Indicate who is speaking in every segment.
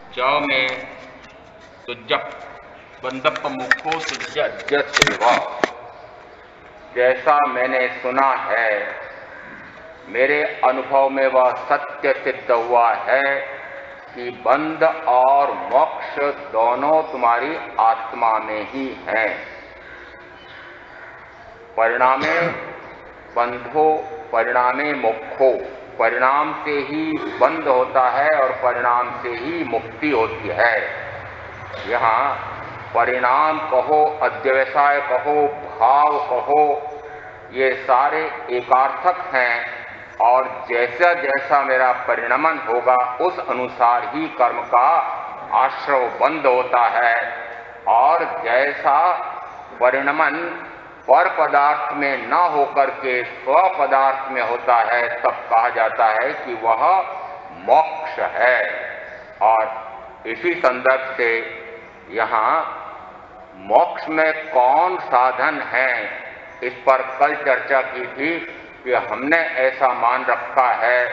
Speaker 1: जाओ में तुजप बंदप मुखो तुझ्य सेवा। जैसा मैंने सुना है, मेरे अनुभव में वह सत्य सिद्ध हुआ है कि बंध और मोक्ष दोनों तुम्हारी आत्मा में ही हैं। परिणामे बंधो परिणामे मोक्षो, परिणाम से ही बंध होता है और परिणाम से ही मुक्ति होती है। यहाँ परिणाम कहो, अध्यवसाय कहो, भाव कहो, ये सारे एकार्थक हैं और जैसा जैसा मेरा परिणमन होगा उस अनुसार ही कर्म का आश्रव बंद होता है। और जैसा परिणमन पर पदार्थ में न होकर के स्व पदार्थ में होता है, तब कहा जाता है कि वह मोक्ष है। और इसी संदर्भ से यहाँ मोक्ष में कौन साधन है, इस पर कल चर्चा की थी कि हमने ऐसा मान रखा है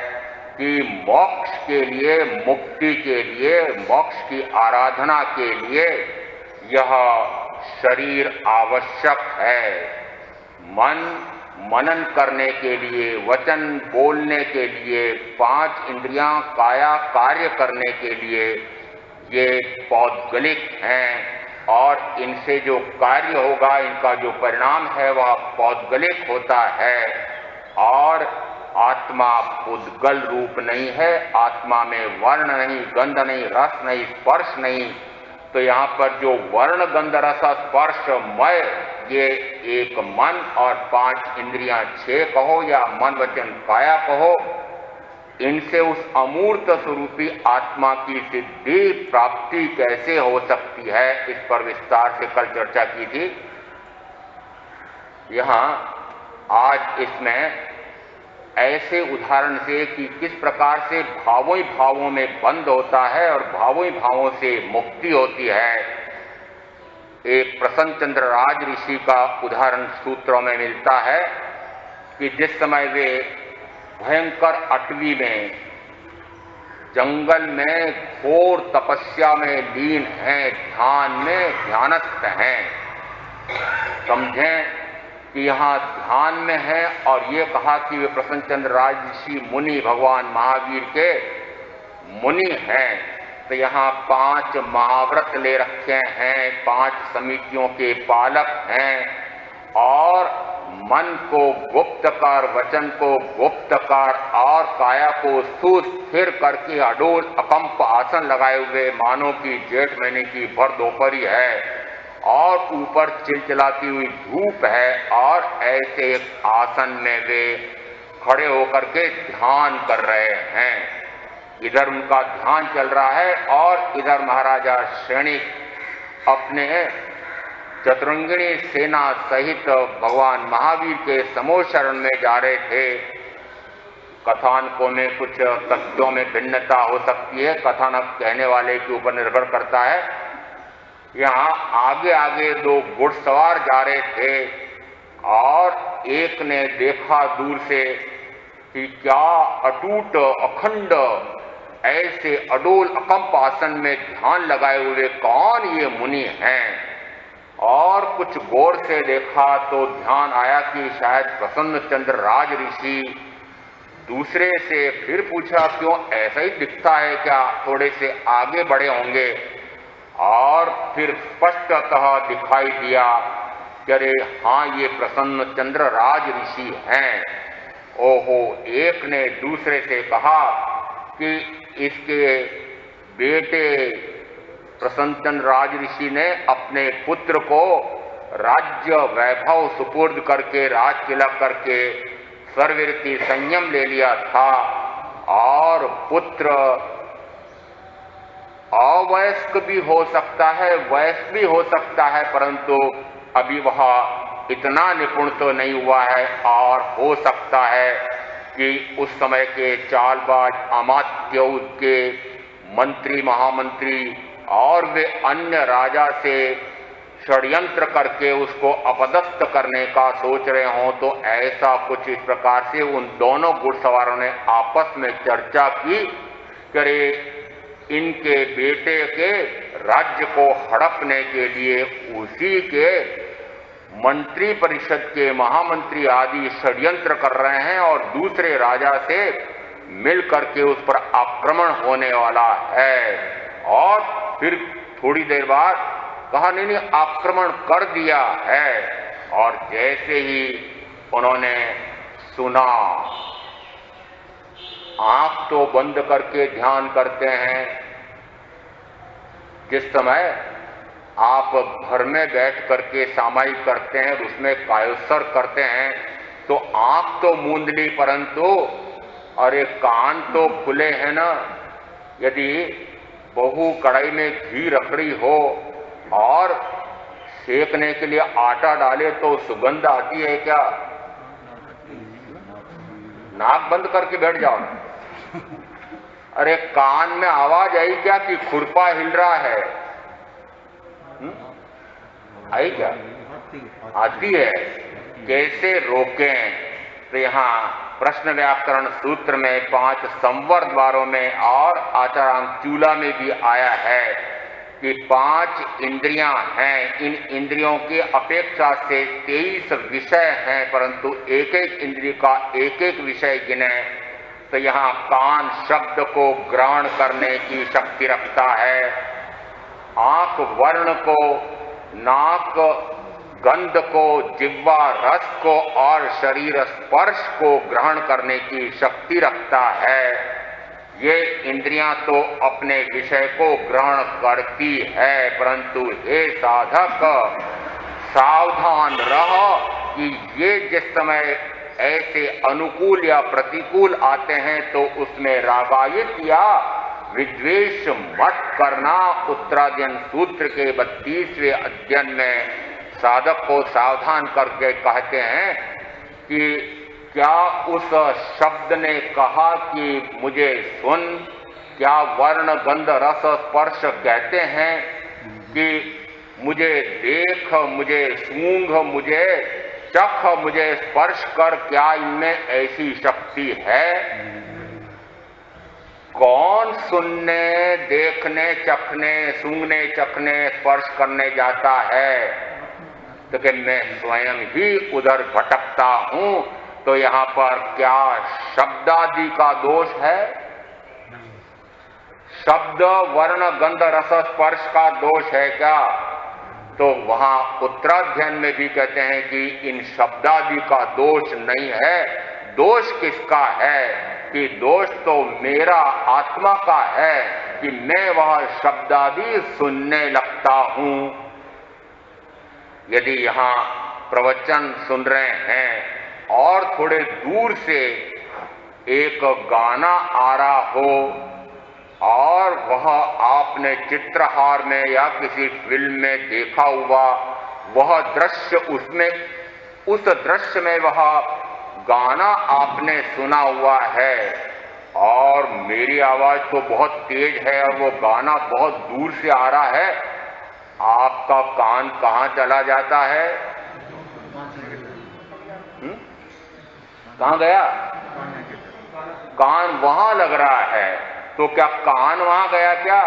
Speaker 1: कि मोक्ष के लिए, मुक्ति के लिए, मोक्ष की आराधना के लिए यह शरीर आवश्यक है। मन मनन करने के लिए, वचन बोलने के लिए, 5 इंद्रियां काया कार्य करने के लिए ये पौद्गलिक हैं और इनसे जो कार्य होगा, इनका जो परिणाम है वह पौद्गलिक होता है। और आत्मा पुद्गल रूप नहीं है, आत्मा में वर्ण नहीं, गंध नहीं, रस नहीं, स्पर्श नहीं। तो यहाँ पर जो वर्ण गंध रस स्पर्श मय, ये एक मन और 5 इंद्रियां 6 कहो या मन वचन काया कहो, इनसे उस अमूर्त स्वरूपी आत्मा की सिद्धि प्राप्ति कैसे हो सकती है, इस पर विस्तार से कल चर्चा की थी। यहाँ आज इसमें ऐसे उदाहरण से कि किस प्रकार से भावों ही भावों में बंध होता है और भावों ही भावों से मुक्ति होती है, एक प्रसन्न चंद्र राज ऋषि का उदाहरण सूत्रों में मिलता है कि जिस समय वे भयंकर अटवी में, जंगल में घोर तपस्या में लीन हैं, ध्यान में ध्यानस्थ हैं। समझें कि यहाँ ध्यान में है और ये कहा कि वे प्रसन्न चंद्र राज ऋषि मुनि, भगवान महावीर के मुनि हैं। तो यहाँ 5 महाव्रत ले रखे हैं, 5 समितियों के पालक हैं और मन को गुप्त कर, वचन को गुप्त कर और काया को सुस्थिर करके अडोल अकंप आसन लगाए हुए, मानो की जेठ महीने की भर दोपहरी है और ऊपर चिलचिलाती हुई धूप है और ऐसे एक आसन में वे खड़े होकर के ध्यान कर रहे हैं। इधर उनका ध्यान चल रहा है और इधर महाराजा श्रेणिक अपने चतुरंगिणी सेना सहित भगवान महावीर के समूह शरण में जा रहे थे। कथानकों में कुछ तथ्यों में भिन्नता हो सकती है, कथानक कहने वाले के ऊपर निर्भर करता है। यहाँ आगे आगे 2 घुड़सवार जा रहे थे और एक ने देखा दूर से कि क्या अटूट अखंड ऐसे अडोल अकंप आसन में ध्यान लगाए हुए कौन ये मुनि हैं। और कुछ गौर से देखा तो ध्यान आया कि शायद प्रसन्न चंद्र राज ऋषि। दूसरे से फिर पूछा, क्यों ऐसा ही दिखता है क्या, थोड़े से आगे बढ़े होंगे। और फिर स्पष्टतः दिखाई दिया कि अरे हाँ, ये प्रसन्न चंद्र राज ऋषि हैं। ओहो, एक ने दूसरे से कहा कि इसके बेटे प्रसन्न चंद्र राज ऋषि ने अपने पुत्र को राज्य वैभव सुपुर्द करके, राज तिलक करके सर्वरीति संयम ले लिया था और पुत्र अवयस्क भी हो सकता है, वयस्क भी हो सकता है, परंतु अभी वह इतना निपुण तो नहीं हुआ है। और हो सकता है कि उस समय के चालबाज अमात्य के मंत्री, महामंत्री और वे अन्य राजा से षड्यंत्र करके उसको अपदस्थ करने का सोच रहे हों। तो ऐसा कुछ इस प्रकार से उन दोनों घुड़सवारों ने आपस में चर्चा की कि इनके बेटे के राज्य को हड़पने के लिए उसी के मंत्री परिषद के महामंत्री आदि षड्यंत्र कर रहे हैं और दूसरे राजा से मिल करके उस पर आक्रमण होने वाला है। और फिर थोड़ी देर बाद कहा नहीं आक्रमण कर दिया है। और जैसे ही उन्होंने सुना, आंख तो बंद करके ध्यान करते हैं। जिस समय आप घर में बैठ करके सामायिक करते हैं, उसमें कायोत्सर्ग करते हैं, तो आंख तो मूंद ली, परंतु अरे कान तो खुले हैं ना। यदि बहू कढ़ाई में घी रखड़ी हो और सेकने के लिए आटा डाले तो सुगंध आती है क्या? नाक बंद करके बैठ जाओ। अरे कान में आवाज आई क्या कि खुरपा हिल रहा है? आई क्या? आती है। कैसे रोकें? तो यहां प्रश्न व्याकरण सूत्र में 5 संवर द्वारों में और आचारांक चूला में भी आया है कि 5 इंद्रियां हैं। इन इंद्रियों की अपेक्षा से 23 विषय हैं, परंतु एक एक इंद्रिय का एक एक विषय गिने तो यहां कान शब्द को ग्रहण करने की शक्ति रखता है, आंख वर्ण को, नाक गंध को, जिह्वा रस को और शरीर स्पर्श को ग्रहण करने की शक्ति रखता है। ये इंद्रियां तो अपने विषय को ग्रहण करती है, परंतु हे साधक सावधान रहो कि ये जिस समय ऐसे अनुकूल या प्रतिकूल आते हैं तो उसमें रागायित या विद्वेष मत करना। उत्तराध्ययन सूत्र के 32वें अध्ययन में साधक को सावधान करके कहते हैं कि क्या उस शब्द ने कहा कि मुझे सुन, क्या वर्ण गंध रस स्पर्श कहते हैं कि मुझे देख, मुझे सूंघ, मुझे चख, मुझे स्पर्श कर, क्या इनमें ऐसी शक्ति है? कौन सुनने, देखने, चखने, सूंघने, चखने, स्पर्श करने जाता है? तो कि मैं स्वयं ही उधर भटकता हूं। तो यहां पर क्या शब्दादि का दोष है? शब्द वर्ण गंध रस स्पर्श का दोष है क्या? तो वहां उत्तराध्ययन में भी कहते हैं कि इन शब्दादि का दोष नहीं है। दोष किसका है? कि दोष तो मेरा आत्मा का है कि मैं वह शब्दादि सुनने लगता हूं। यदि यहां प्रवचन सुन रहे हैं और थोड़े दूर से एक गाना आ रहा हो और वह आपने चित्रहार में या किसी फिल्म में देखा हुआ वह दृश्य, उसमें उस दृश्य में वह गाना आपने सुना हुआ है और मेरी आवाज तो बहुत तेज है और वो गाना बहुत दूर से आ रहा है, आपका कान कहां चला जाता है? कहां गया? कान वहां लग रहा है। तो क्या कान वहां गया क्या?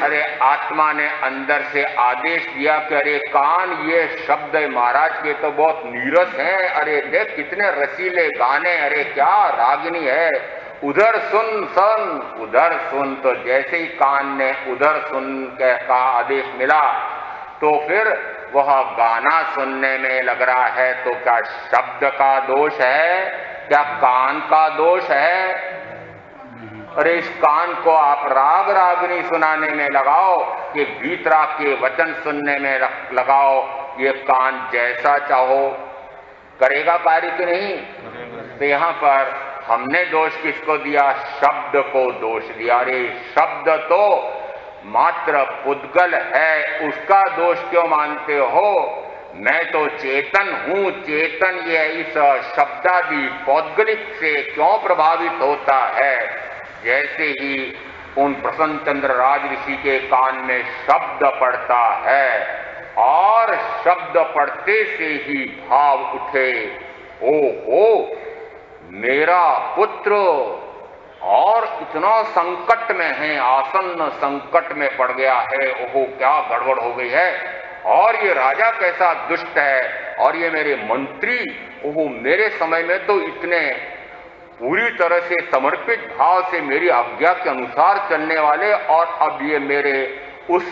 Speaker 1: अरे आत्मा ने अंदर से आदेश दिया कि अरे कान, ये शब्द महाराज के तो बहुत नीरस हैं, अरे देख कितने रसीले गाने, अरे क्या रागिनी है, उधर सुन सन, उधर सुन। तो जैसे ही कान ने उधर सुन के का आदेश मिला तो फिर वह गाना सुनने में लग रहा है। तो क्या शब्द का दोष है? क्या कान का दोष है? अरे इस कान को आप राग रागनी सुनाने में लगाओ, ये गीतरा के वचन सुनने में लगाओ, ये कान जैसा चाहो करेगा कार्य कि नहीं? तो यहाँ पर हमने दोष किसको दिया? शब्द को दोष दिया। अरे शब्द तो मात्र पुद्गल है, उसका दोष क्यों मानते हो? मैं तो चेतन हूं, चेतन ये इस शब्दादि पौद्गलिक से क्यों प्रभावित होता है? जैसे ही उन प्रसन्न चंद्र राज ऋषि के कान में शब्द पड़ता है और शब्द पढ़ते से ही भाव उठे, ओ मेरा पुत्र और इतना संकट में है, आसन्न संकट में पड़ गया है, ओहो क्या गड़बड़ हो गई है, और ये राजा कैसा दुष्ट है, और ये मेरे मंत्री, ओहो मेरे समय में तो इतने पूरी तरह से समर्पित भाव से मेरी आज्ञा के अनुसार चलने वाले, और अब ये मेरे उस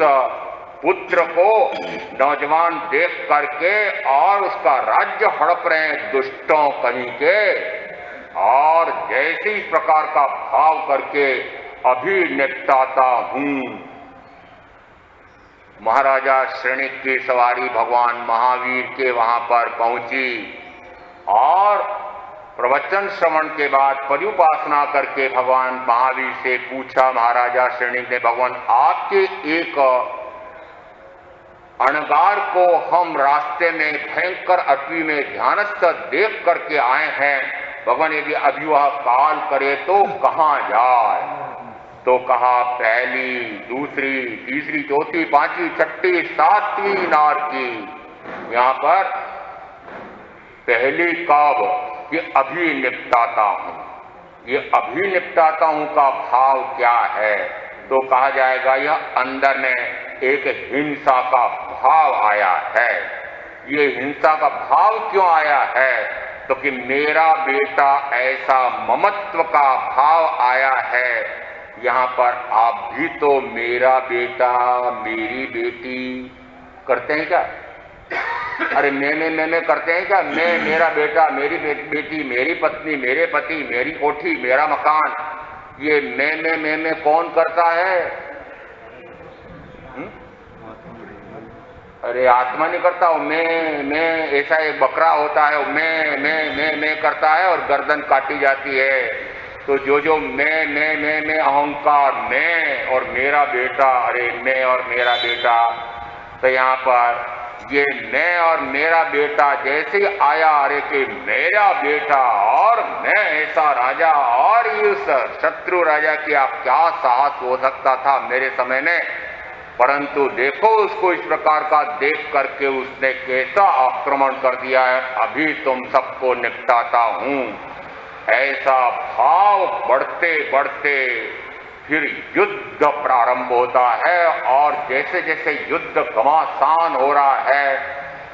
Speaker 1: पुत्र को नौजवान देख करके और उसका राज्य हड़प रहे हैं दुष्टों कहीं के, और जैसे इस प्रकार का भाव करके अभी निपटाता हूं। महाराजा श्रेणिक की सवारी भगवान महावीर के वहां पर पहुंची और प्रवचन श्रवण के बाद पर्युपासना करके भगवान महावीर से पूछा, महाराजा श्रेणिक ने, भगवान आपके एक अणगार को हम रास्ते में भयंकर अटवी में ध्यानस्थ देख करके आए हैं, भगवान यदि अभी वह काल करे तो कहां जाए? तो कहा पहली, दूसरी, तीसरी, चौथी, पांचवी, छठी, सातवीं नार की। यहां पर पहली कब कि अभी निपटाता हूं, ये अभी निपटाता हूं का भाव क्या है? तो कहा जाएगा यह अंदर में एक हिंसा का भाव आया है। ये हिंसा का भाव क्यों आया है? तो कि मेरा बेटा ऐसा ममत्व का भाव आया है। यहां पर आप भी तो मेरा बेटा मेरी बेटी करते हैं क्या? अरे मैं करते हैं क्या? मैं, मेरा बेटा, मेरी बेटी, मेरी पत्नी, मेरे पति, मेरी कोठी, मेरा मकान, ये मैं कौन करता है? अरे आत्मा नहीं करता हूं, मैं ऐसा एक बकरा होता है, मैं करता है और गर्दन काटी जाती है। तो जो मैं अहंकार, मैं और मेरा बेटा, अरे मैं और मेरा बेटा, तो यहाँ पर ये मैं और मेरा बेटा जैसे ही आया, अरे कि मेरा बेटा और मैं ऐसा राजा, और इस शत्रु राजा की आप क्या साहस हो सकता था मेरे समय में, परंतु देखो उसको इस प्रकार का देख करके उसने कैसा आक्रमण कर दिया है, अभी तुम सबको निपटाता हूं। ऐसा भाव बढ़ते बढ़ते फिर युद्ध प्रारंभ होता है, और जैसे जैसे युद्ध घमासान हो रहा है,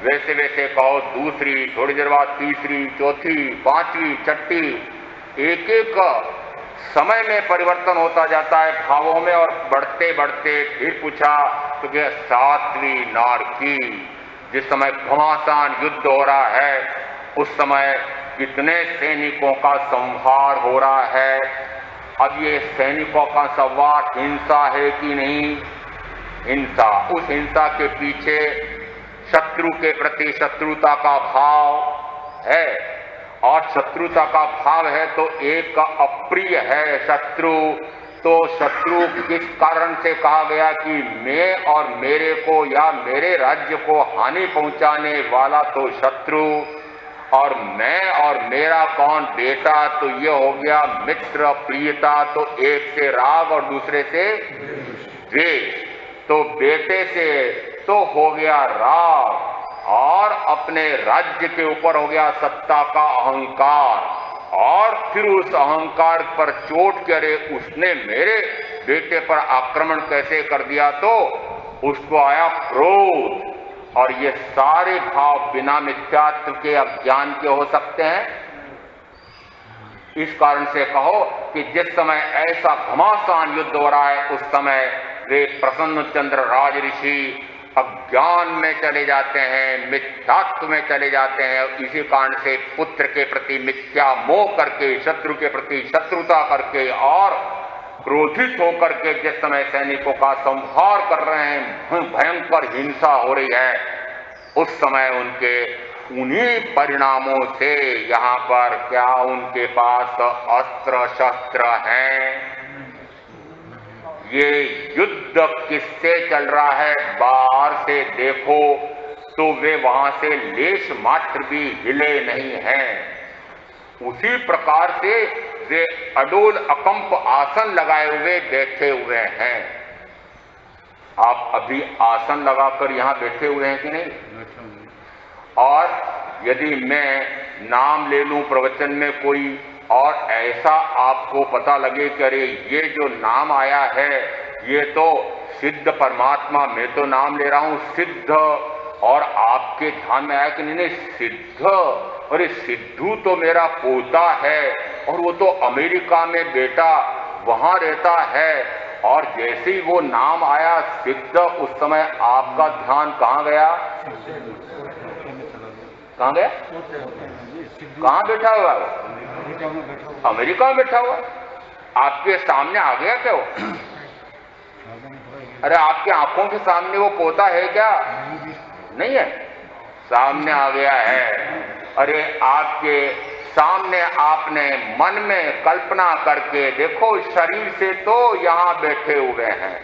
Speaker 1: वैसे वैसे कहो दूसरी, थोड़ी देर बाद तीसरी, चौथी, पांचवी, छठी, एक एक समय में परिवर्तन होता जाता है भावों में, और बढ़ते बढ़ते फिर पूछा तो क्या सातवीं नार की। जिस समय घमासान युद्ध हो रहा है उस समय कितने सैनिकों का संहार हो रहा है। अब ये सैनिकों का संहार हिंसा है कि नहीं? हिंसा। उस हिंसा के पीछे शत्रु के प्रति शत्रुता का भाव है, और शत्रुता का भाव है तो एक अप्रिय है शत्रु। तो शत्रु किस कारण से कहा गया कि मैं और मेरे को या मेरे राज्य को हानि पहुंचाने वाला तो शत्रु, और मैं और मेरा कौन? बेटा। तो ये हो गया मित्र, प्रियता, तो एक से राग और दूसरे से द्वेष। तो बेटे से तो हो गया राग, और अपने राज्य के ऊपर हो गया सत्ता का अहंकार, और फिर उस अहंकार पर चोट के अरे उसने मेरे बेटे पर आक्रमण कैसे कर दिया, तो उसको आया क्रोध। और ये सारे भाव बिना मिथ्यात्व के अज्ञान के हो सकते हैं। इस कारण से कहो कि जिस समय ऐसा घमासान युद्ध हो रहा है उस समय वे प्रसन्न चंद्र राज ऋषि अज्ञान में चले जाते हैं, मिथ्यात्व में चले जाते हैं। इसी कारण से पुत्र के प्रति मिथ्या मोह करके, शत्रु के प्रति शत्रुता करके और क्रोधित होकर के जिस समय सैनिकों का संहार कर रहे हैं, भयंकर हिंसा हो रही है, उस समय उनके उन्हीं परिणामों से यहाँ पर क्या उनके पास अस्त्र शस्त्र हैं। ये युद्ध किससे चल रहा है बाहर से देखो तो वे वहां से लेश मात्र भी हिले नहीं हैं। उसी प्रकार से वे अडोल अकंप आसन लगाए हुए बैठे हुए हैं। आप अभी आसन लगाकर यहां बैठे हुए हैं कि नहीं? और यदि मैं नाम ले लूं प्रवचन में कोई और ऐसा आपको पता लगे कि अरे ये जो नाम आया है ये तो सिद्ध परमात्मा, मैं तो नाम ले रहा हूं सिद्ध, और आपके ध्यान में आया कि नहीं सिद्ध, अरे सिद्धू तो मेरा पोता है और वो तो अमेरिका में बेटा वहां रहता है। और जैसे ही वो नाम आया सिद्ध, उस समय आपका ध्यान कहां गया? कहां गया? कहां बैठा हुआ है? अमेरिका में बैठा हुआ। आपके सामने आ गया क्या वो? अरे आपके आंखों के सामने वो पोता है क्या? नहीं है, सामने आ गया है। अरे आपके सामने आपने मन में कल्पना करके देखो, शरीर से तो यहां बैठे हुए हैं,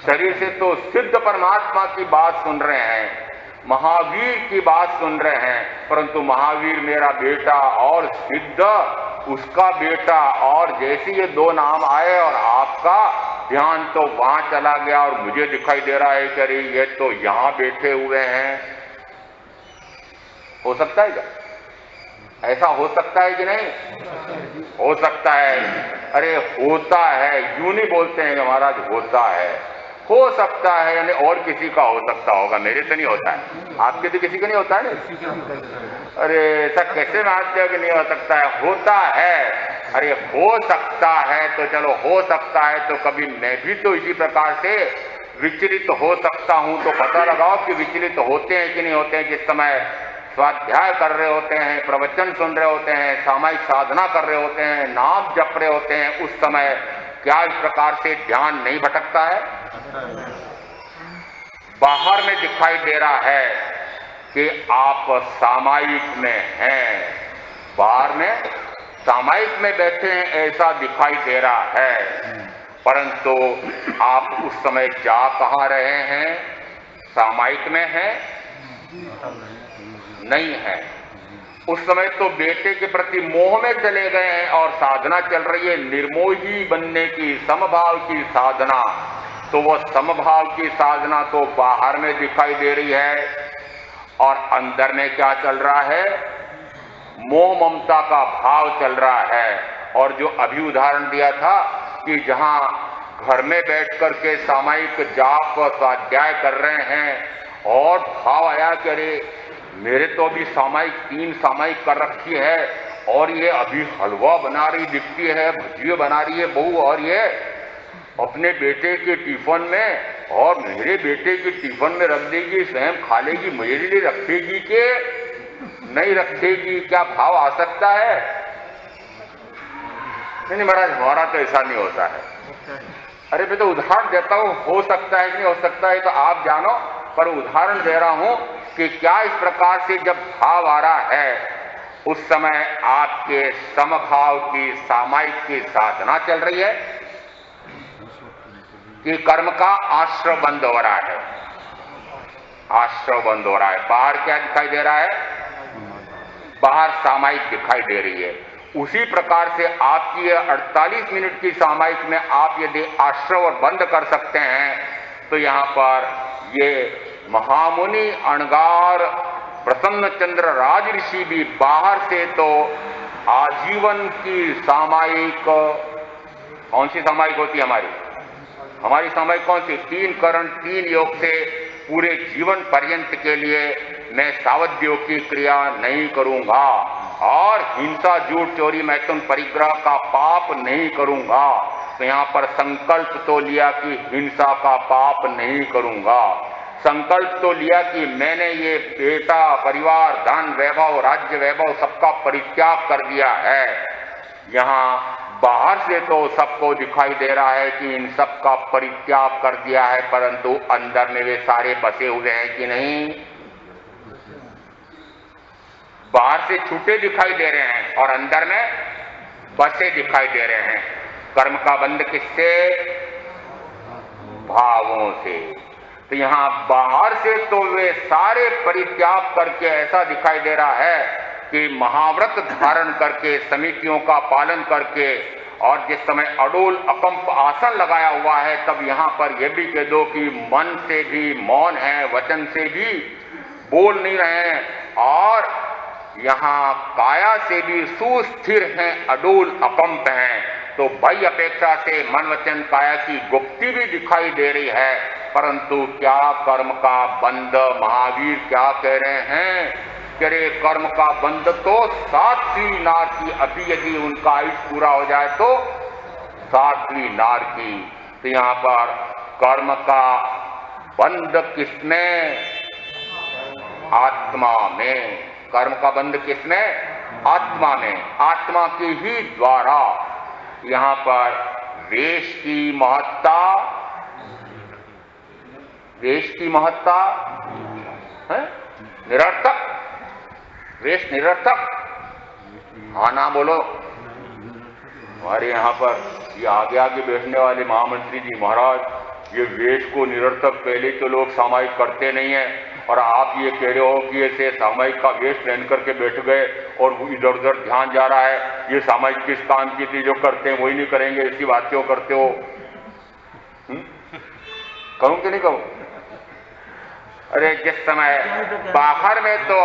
Speaker 1: शरीर से तो सिद्ध परमात्मा की बात सुन रहे हैं, महावीर की बात सुन रहे हैं, परंतु महावीर मेरा बेटा और सिद्ध उसका बेटा, और जैसे ये दो नाम आए और आपका ध्यान तो वहां चला गया और मुझे दिखाई दे रहा है कि अरे ये तो यहां बैठे हुए हैं। हो सकता है क्या? ऐसा हो सकता है कि नहीं? हो सकता है। अरे होता है, यूं नहीं बोलते हैं कि महाराज होता है, हो सकता है, यानी और किसी का हो सकता होगा, मेरे से नहीं होता है। आपके तो किसी का नहीं होता है ना? अरे ऐसा कैसे मानते हो कि नहीं हो सकता है? होता है। अरे हो सकता है तो चलो हो सकता है, तो कभी मैं भी तो इसी प्रकार से विचलित हो सकता हूं, तो पता लगाओ कि विचलित होते हैं कि नहीं होते हैं। जिस समय स्वाध्याय कर रहे होते हैं, प्रवचन सुन रहे होते हैं, सामायिक साधना कर रहे होते हैं, नाम जप रहे होते हैं, उस समय क्या इस प्रकार से ध्यान नहीं भटकता है? बाहर में दिखाई दे रहा है कि आप सामायिक में हैं, बाहर में सामायिक में बैठे हैं ऐसा दिखाई दे रहा है, परंतु आप उस समय जा कहां रहे हैं? सामायिक में हैं? नहीं है। उस समय तो बेटे के प्रति मोह में चले गए हैं और साधना चल रही है निर्मोही बनने की, समभाव की साधना। तो वो समभाव की साधना तो बाहर में दिखाई दे रही है, और अंदर में क्या चल रहा है? मोह ममता का भाव चल रहा है। और जो अभी उदाहरण दिया था कि जहां घर में बैठ करके सामायिक जाप स्वाध्याय कर रहे हैं और भाव आया कि अरे मेरे तो अभी सामायिक 3 सामायिक कर रखी है, और ये अभी हलवा बना रही दिखती है, भजिए बना रही है बहू, और ये अपने बेटे के टिफिन में, और मेरे बेटे के टिफिन में रख देगी, स्वयं खा लेगी, मेरे लिए रखेगी कि नहीं रखेगी? क्या भाव आ सकता है? नहीं महाराज, हमारा तो ऐसा नहीं होता है। अरे मैं तो उदाहरण देता हूं, हो सकता है कि नहीं हो सकता है तो आप जानो, पर उदाहरण दे रहा हूं कि क्या इस प्रकार से जब भाव आ रहा है उस समय आपके समभाव की सामायिक की साधना चल रही है कि कर्म का आश्रय बंद हो रहा है? आश्रय बंद हो रहा है। बाहर क्या दिखाई दे रहा है? बाहर सामायिक दिखाई दे रही है। उसी प्रकार से आपकी 48 मिनट की सामायिक में आप यदि आश्रय बंद कर सकते हैं, तो यहां पर ये महामुनि अणगार प्रसन्न चंद्र राज ऋषि भी बाहर से तो आजीवन की सामायिक, कौन सी सामायिक होती है हमारी सामायिक कौन सी? 3 करण 3 योग से पूरे जीवन पर्यंत के लिए मैं सावध्यों की क्रिया नहीं करूंगा, और हिंसा, झूठ, चोरी, मैथुन, परिग्रह का पाप नहीं करूंगा। तो यहां पर संकल्प तो लिया कि हिंसा का पाप नहीं करूंगा, संकल्प तो लिया कि मैंने ये बेटा, परिवार, धन, वैभव, राज्य वैभव सबका परित्याग कर दिया है। यहां बाहर से तो सबको दिखाई दे रहा है कि इन सब का परित्याग कर दिया है, परंतु अंदर में वे सारे बसे हुए हैं कि नहीं? बाहर से छूटे दिखाई दे रहे हैं और अंदर में बसे दिखाई दे रहे हैं। कर्म का बंध किससे? भावों से। तो यहां बाहर से तो वे सारे परित्याग करके ऐसा दिखाई दे रहा है कि महाव्रत धारण करके, समितियों का पालन करके, और जिस समय अडोल अकंप आसन लगाया हुआ है, तब यहां पर यह भी कह दो कि मन से भी मौन है, वचन से भी बोल नहीं रहे हैं, और यहाँ काया से भी सुस्थिर हैं, अडोल अकंप हैं। तो बाह्य अपेक्षा से मन वचन काया की गुप्ति भी दिखाई दे रही है, परंतु क्या कर्म का बंध, महावीर क्या कह रहे हैं कि अरे कर्म का बंध तो 7वीं नार की, अभी यदि उनका आयुष पूरा हो जाए तो 7वीं नार की। तो यहाँ पर कर्म का बंध किसमें? आत्मा में। कर्म का बंध किसमें? आत्मा में। आत्मा के ही द्वारा यहाँ पर वेश की महत्ता, वेश की महत्ता है निरर्थक, वेश निरर्थक। हाँ ना बोलो। हमारे यहाँ पर ये आगे आगे बैठने वाले महामंत्री जी महाराज, ये वेश को निरर्थक पहले तो लोग सामायिक करते नहीं है, और आप ये कह रहे हो कि ऐसे सामायिक का वेश पहन करके बैठ गए और इधर उधर ध्यान जा रहा है। ये सामायिक किस काम की थी? जो करते हैं वही नहीं करेंगे, ऐसी बात क्यों करते हो? कहूं कि नहीं कहूं? अरे जिस समय बाहर में तो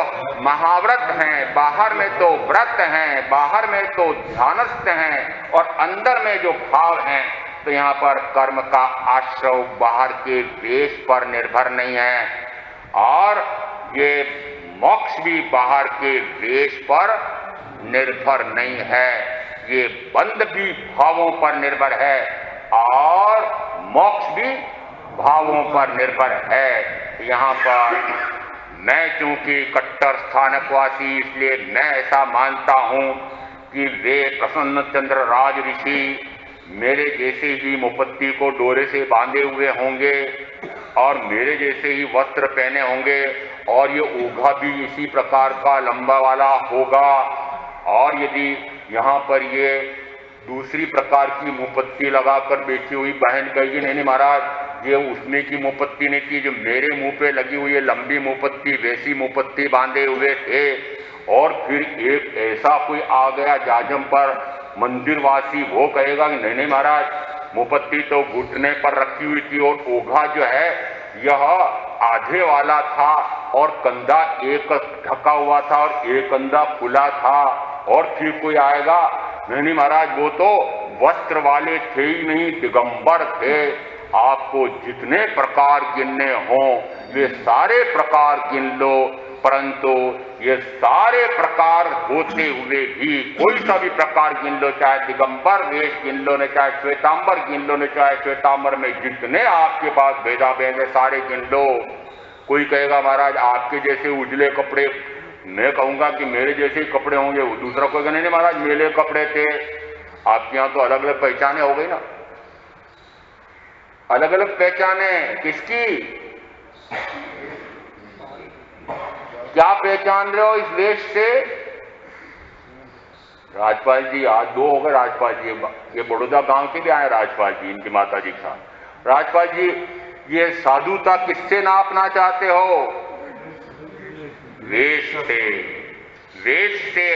Speaker 1: महाव्रत हैं, बाहर में तो व्रत हैं, बाहर में तो ध्यानस्थ हैं, और अंदर में जो भाव हैं, तो यहाँ पर कर्म का आश्रय बाहर के वेश पर निर्भर नहीं है, और ये मोक्ष भी बाहर के वेश पर निर्भर नहीं है। ये बंध भी भावों पर निर्भर है और मोक्ष भी भावों पर निर्भर है। यहाँ पर मैं चूंकि कट्टर स्थानकवासी, इसलिए मैं ऐसा मानता हूँ कि वे प्रसन्न चंद्र राज ऋषि मेरे जैसे ही मुपत्ति को डोरे से बांधे हुए होंगे और मेरे जैसे ही वस्त्र पहने होंगे, और ये ओघा भी इसी प्रकार का लंबा वाला होगा। और यदि यहाँ पर ये दूसरी प्रकार की मुपत्ति लगाकर बैठी हुई बहन कहेगी नहीं महाराज, ये उसने की मुपत्ति नहीं थी, जो मेरे मुंह पे लगी हुई है लंबी मुपत्ति, वैसी मुपत्ति बांधे हुए थे। और फिर एक ऐसा कोई आ गया जाजम पर मंदिरवासी, वो कहेगा कि नहीं नहीं महाराज, मुपत्ति तो घुटने पर रखी हुई थी और ओघा जो है यह आधे वाला था और कंधा एक ढका हुआ था और एक कंधा खुला था। और फिर कोई आएगा, नहीं महाराज वो तो वस्त्र वाले थे ही नहीं, दिगंबर थे। आपको जितने प्रकार गिनने हों वे सारे प्रकार गिन लो, परंतु ये सारे प्रकार होते हुए भी कोई सा भी प्रकार गिन लो, चाहे दिगंबर वेश गिन लो न, चाहे श्वेतांबर गिन लो न, चाहे श्वेतांबर में जितने आपके पास भेदा भेद है सारे गिन लो। कोई कहेगा महाराज आपके जैसे उजले कपड़े, मैं कहूंगा कि मेरे जैसे ही कपड़े होंगे। दूसरा कोई कहने नहीं महाराज मेले कपड़े थे। आपके यहाँ तो अलग अलग पहचाने हो गई ना, अलग अलग पहचाने किसकी? क्या पहचान रहे हो इस वेश से? राजपाल जी आज 2 हो गए। राजपाल जी ये बड़ौदा गांव के भी आए, राजपाल जी इनकी माता जी के साथ। राजपाल जी ये साधुता किससे नापना चाहते हो? वेश से। वेश से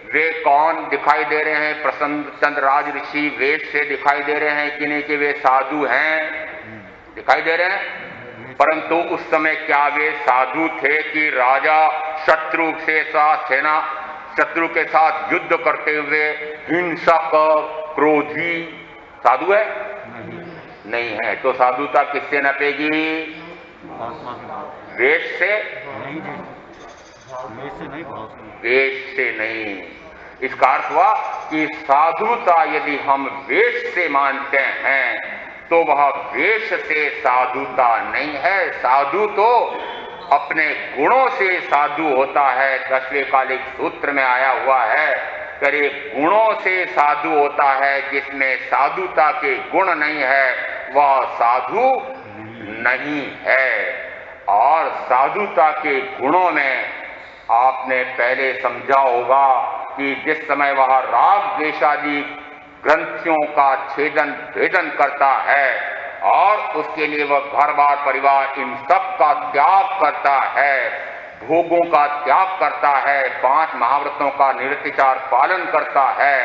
Speaker 1: वे कौन दिखाई दे रहे हैं? प्रसन्न चंद्र राज ऋषि वेश से दिखाई दे रहे हैं कि नहीं कि वे साधु हैं? दिखाई दे रहे हैं। परंतु उस समय क्या वे साधु थे कि राजा शत्रु के साथ सेना, शत्रु के साथ युद्ध करते हुए हिंसक क्रोधी साधु है? नहीं है। तो साधुता किससे नपेगी? वेश से? वेश से नहीं। इसका अर्थ हुआ कि साधुता यदि हम वेश से मानते हैं तो वह वेश से साधुता नहीं है। साधु तो अपने गुणों से साधु होता है। 10वें कालिक सूत्र में आया हुआ है, करे गुणों से साधु होता है। जिसमें साधुता के गुण नहीं है वह साधु नहीं है। और साधुता के गुणों में आपने पहले समझा होगा कि जिस समय वह राग द्वेषादि ग्रंथियों का छेदन भेदन करता है और उसके लिए वह घर बार परिवार इन सब का त्याग करता है, भोगों का त्याग करता है, 5 महाव्रतों का निरतिचार पालन करता है,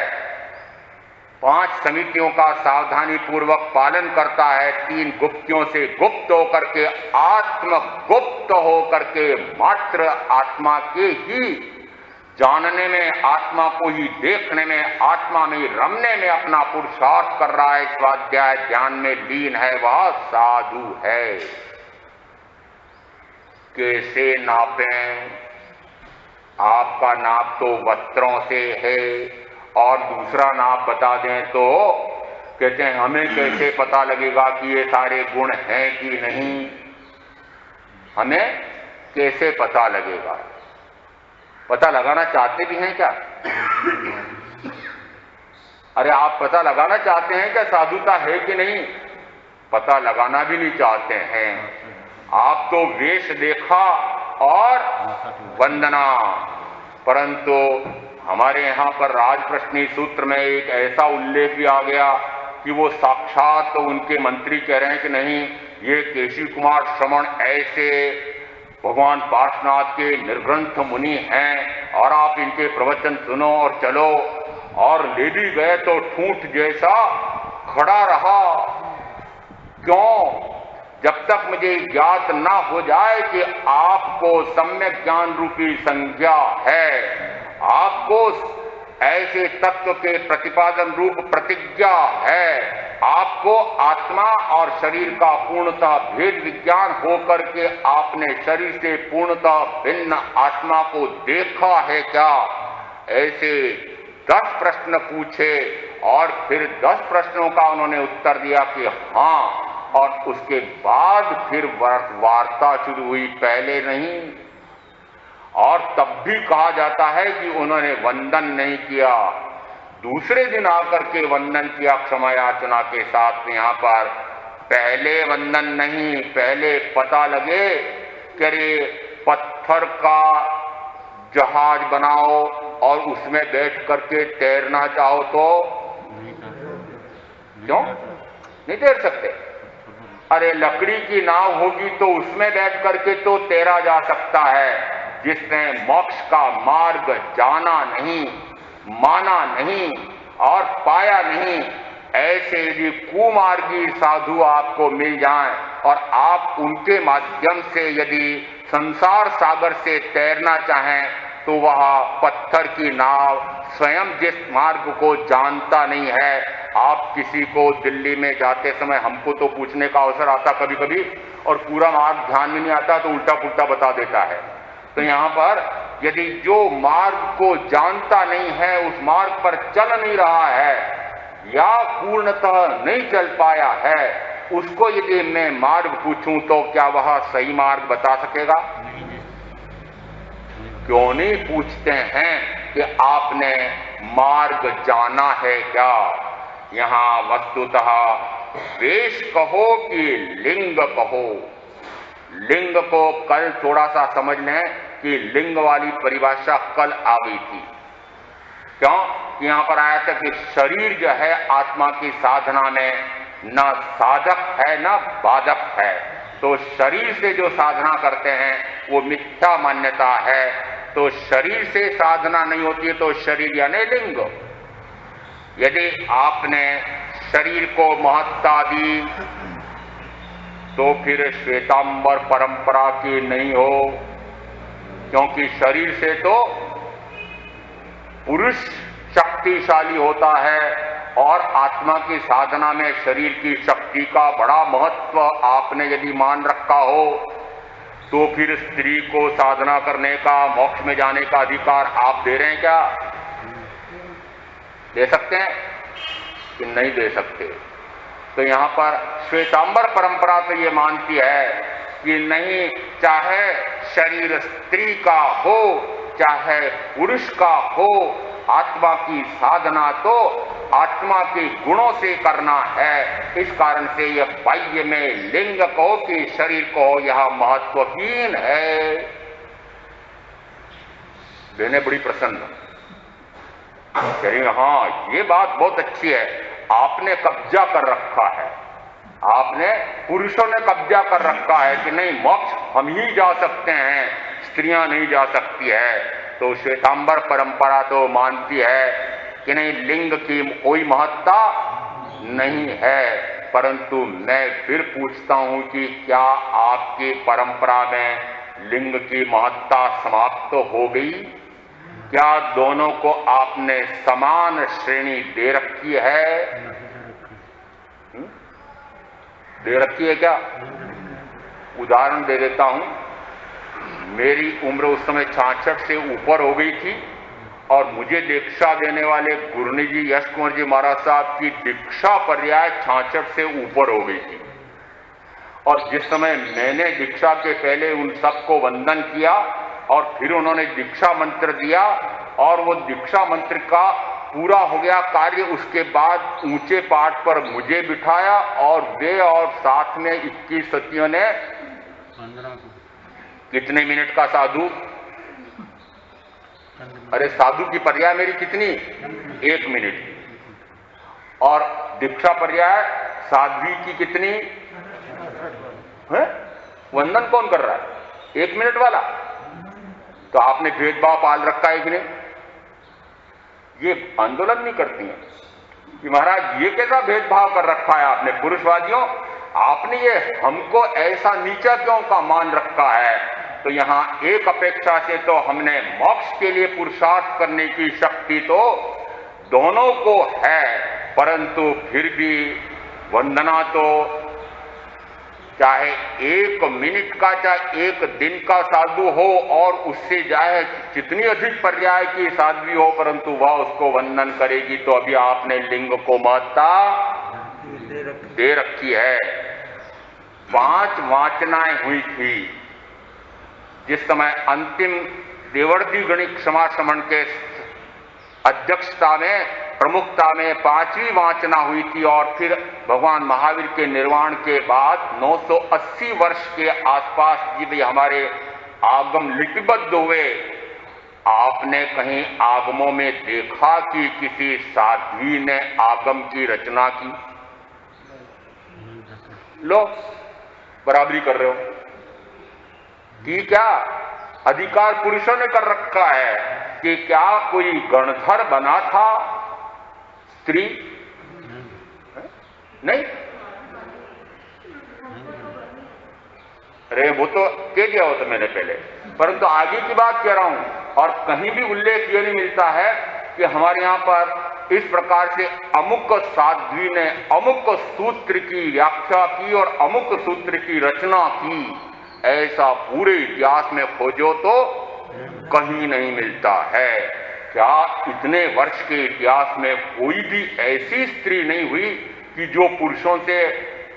Speaker 1: 5 समितियों का सावधानी पूर्वक पालन करता है, 3 गुप्तियों से गुप्त होकर के आत्म गुप्त होकर के मात्र आत्मा के ही जानने में, आत्मा को ही देखने में, आत्मा में ही रमने में अपना पुरुषार्थ कर रहा है, स्वाध्याय ध्यान में लीन है, वह साधु है। कैसे नापें? आपका नाप तो वस्त्रों से है, और दूसरा नाप बता दें तो कहते हैं हमें कैसे पता लगेगा कि ये सारे गुण हैं कि नहीं? हमें कैसे पता लगेगा? पता लगाना चाहते भी हैं क्या? अरे आप पता लगाना चाहते हैं क्या साधुता है कि नहीं? पता लगाना भी नहीं चाहते हैं। आप तो वेश देखा और वंदना, परंतु हमारे यहां पर राजप्रश्नी सूत्र में एक ऐसा उल्लेख भी आ गया कि वो साक्षात तो उनके मंत्री कह रहे हैं कि नहीं, ये केशी कुमार श्रवण ऐसे भगवान पार्श्वनाथ के निर्ग्रंथ मुनि हैं और आप इनके प्रवचन सुनो और चलो। और ले भी गए तो ठूंठ जैसा खड़ा रहा। क्यों? जब तक मुझे ज्ञात ना हो जाए कि आपको सम्यक ज्ञान रूपी संज्ञा है, आपको ऐसे तत्व के प्रतिपादन रूप प्रतिज्ञा है, आपको आत्मा और शरीर का पूर्णतः भेद विज्ञान होकर के आपने शरीर से पूर्णतः भिन्न आत्मा को देखा है क्या? ऐसे 10 प्रश्न पूछे और फिर 10 प्रश्नों का उन्होंने उत्तर दिया कि हाँ, और उसके बाद फिर वार्ता शुरू हुई, पहले नहीं। और तब भी कहा जाता है कि उन्होंने वंदन नहीं किया। दूसरे दिन आकर के वंदन किया क्षमा याचना के साथ। यहाँ पर पहले वंदन नहीं, पहले पता लगे कि अरे पत्थर का जहाज बनाओ और उसमें बैठ करके तैरना चाहो तो क्यों नहीं तैर सकते? अरे लकड़ी की नाव होगी तो उसमें बैठ करके तो तैरा जा सकता है। जिसने मोक्ष का मार्ग जाना नहीं, माना नहीं और पाया नहीं, ऐसे यदि कुमार्गी साधु आपको मिल जाएं और आप उनके माध्यम से यदि संसार सागर से तैरना चाहें, तो वह पत्थर की नाव स्वयं जिस मार्ग को जानता नहीं है। आप किसी को दिल्ली में जाते समय हमको तो पूछने का अवसर आता कभी कभी, और पूरा मार्ग ध्यान में नहीं आता तो उल्टा पुल्टा बता देता है। तो यहाँ पर यदि जो मार्ग को जानता नहीं है, उस मार्ग पर चल नहीं रहा है या पूर्णतः नहीं चल पाया है, उसको यदि मैं मार्ग पूछूं तो क्या वह सही मार्ग बता सकेगा? क्यों नहीं पूछते हैं कि आपने मार्ग जाना है क्या? यहाँ वस्तुतः वेश कहो कि लिंग कहो, लिंग को कल थोड़ा सा समझ लें कि लिंग वाली परिभाषा कल आ गई थी। क्यों? यहां पर आया था कि शरीर जो है आत्मा की साधना में न साधक है न बाधक है। तो शरीर से जो साधना करते हैं वो मिथ्या मान्यता है। तो शरीर से साधना नहीं होती है तो शरीर यानी लिंग। यदि आपने शरीर को महत्ता दी तो फिर श्वेतांबर परंपरा की नहीं हो, क्योंकि शरीर से तो पुरुष शक्तिशाली होता है और आत्मा की साधना में शरीर की शक्ति का बड़ा महत्व आपने यदि मान रखा हो, तो फिर स्त्री को साधना करने का, मोक्ष में जाने का अधिकार आप दे रहे हैं क्या? दे सकते हैं कि नहीं दे सकते? तो यहां पर श्वेतांबर परंपरा तो ये मानती है कि नहीं, चाहे शरीर स्त्री का हो चाहे पुरुष का हो, आत्मा की साधना तो आत्मा के गुणों से करना है। इस कारण से यह बाह्य में लिंग को कि शरीर को यह महत्वहीन है। देने बड़ी प्रसन्न करेंगे, हाँ ये बात बहुत अच्छी है, आपने कब्जा कर रखा है, आपने पुरुषों ने कब्जा कर रखा है कि नहीं मोक्ष हम ही जा सकते हैं, स्त्रियां नहीं जा सकती है। तो श्वेतांबर परंपरा तो मानती है कि नहीं, लिंग की कोई महत्ता नहीं है। परंतु मैं फिर पूछता हूं कि क्या आपकी परंपरा में लिंग की महत्ता समाप्त तो हो गई? क्या दोनों को आपने समान श्रेणी दे रखी है? दे रखी है क्या? उदाहरण दे देता हूं। मेरी उम्र उस समय 66 से ऊपर हो गई थी और मुझे दीक्षा देने वाले गुरनी जी यश कुंवर जी महाराज साहब की दीक्षा पर्याय 66 से ऊपर हो गई थी। और जिस समय मैंने दीक्षा के पहले उन सबको वंदन किया और फिर उन्होंने दीक्षा मंत्र दिया और वो दीक्षा मंत्र का पूरा हो गया कार्य, उसके बाद ऊंचे पाठ पर मुझे बिठाया और वे और साथ में 21 सतियों ने
Speaker 2: 15
Speaker 1: कितने मिनट का साधु? अरे साधु की पर्याय मेरी कितनी? 1 मिनट। और दीक्षा पर्याय साध्वी की कितनी है? वंदन कौन कर रहा है? 1 मिनट वाला। तो आपने भेदभाव पाल रखा है कि नहीं? ये आंदोलन नहीं करती हैं कि महाराज ये कैसा भेदभाव कर रखा है आपने? पुरुषवादियों, आपने ये हमको ऐसा नीचा क्यों का मान रखा है? तो यहां एक अपेक्षा से तो हमने मोक्ष के लिए पुरुषार्थ करने की शक्ति तो दोनों को है, परंतु फिर भी वंदना तो चाहे 1 मिनट का चाहे 1 दिन का साधु हो और उससे चाहे जितनी अधिक पर्याय की साध्वी हो, परंतु वह उसको वंदन करेगी। तो अभी आपने लिंग को महत्ता दे रखी है। 5 वाचनाएं हुई थी जिस समय अंतिम देवर्दी गणित क्षमा श्रमण के अध्यक्षता में, प्रमुखता में 5वीं वाचना हुई थी और फिर भगवान महावीर के निर्वाण के बाद 980 वर्ष के आसपास जब हमारे आगम लिपिबद्ध हुए, आपने कहीं आगमों में देखा कि किसी साध्वी ने आगम की रचना की? लो बराबरी कर रहे हो कि क्या अधिकार पुरुषों ने कर रखा है कि क्या कोई गणधर बना था स्त्री? नहीं। अरे वो तो कह दिया हो तो मैंने पहले, परंतु आगे की बात कह रहा हूं। और कहीं भी उल्लेख ये नहीं मिलता है कि हमारे यहां पर इस प्रकार से अमुक साध्वी ने अमुक सूत्र की व्याख्या की और अमुक सूत्र की रचना की। ऐसा पूरे इतिहास में खोजो तो कहीं नहीं मिलता है। क्या इतने वर्ष के इतिहास में कोई भी ऐसी स्त्री नहीं हुई कि जो पुरुषों से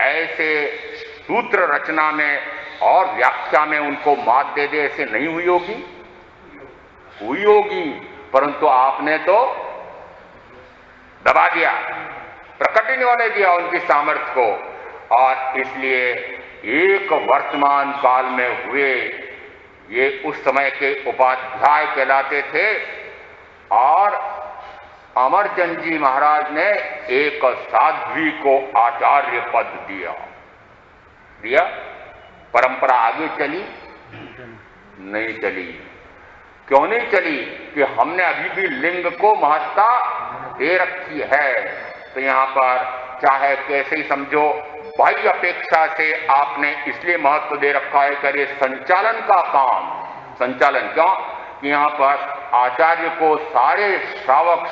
Speaker 1: ऐसे सूत्र रचना में और व्याख्या में उनको मात दे दे? ऐसे नहीं हुई होगी? हुई होगी, परंतु आपने तो दबा दिया, प्रकट ही नहीं होने दिया उनकी सामर्थ्य को। और इसलिए एक वर्तमान काल में हुए ये उस समय के उपाध्याय कहलाते थे और अमरचंद जी महाराज ने एक साध्वी को आचार्य पद दिया। परंपरा आगे चली? नहीं चली। क्यों नहीं चली? कि हमने अभी भी लिंग को महत्ता दे रखी है। तो यहां पर चाहे कैसे ही समझो, बाह्य अपेक्षा से आपने इसलिए महत्व दे रखा है कि ये संचालन का काम। संचालन क्यों? कि यहां पर आचार्य को सारे श्रावक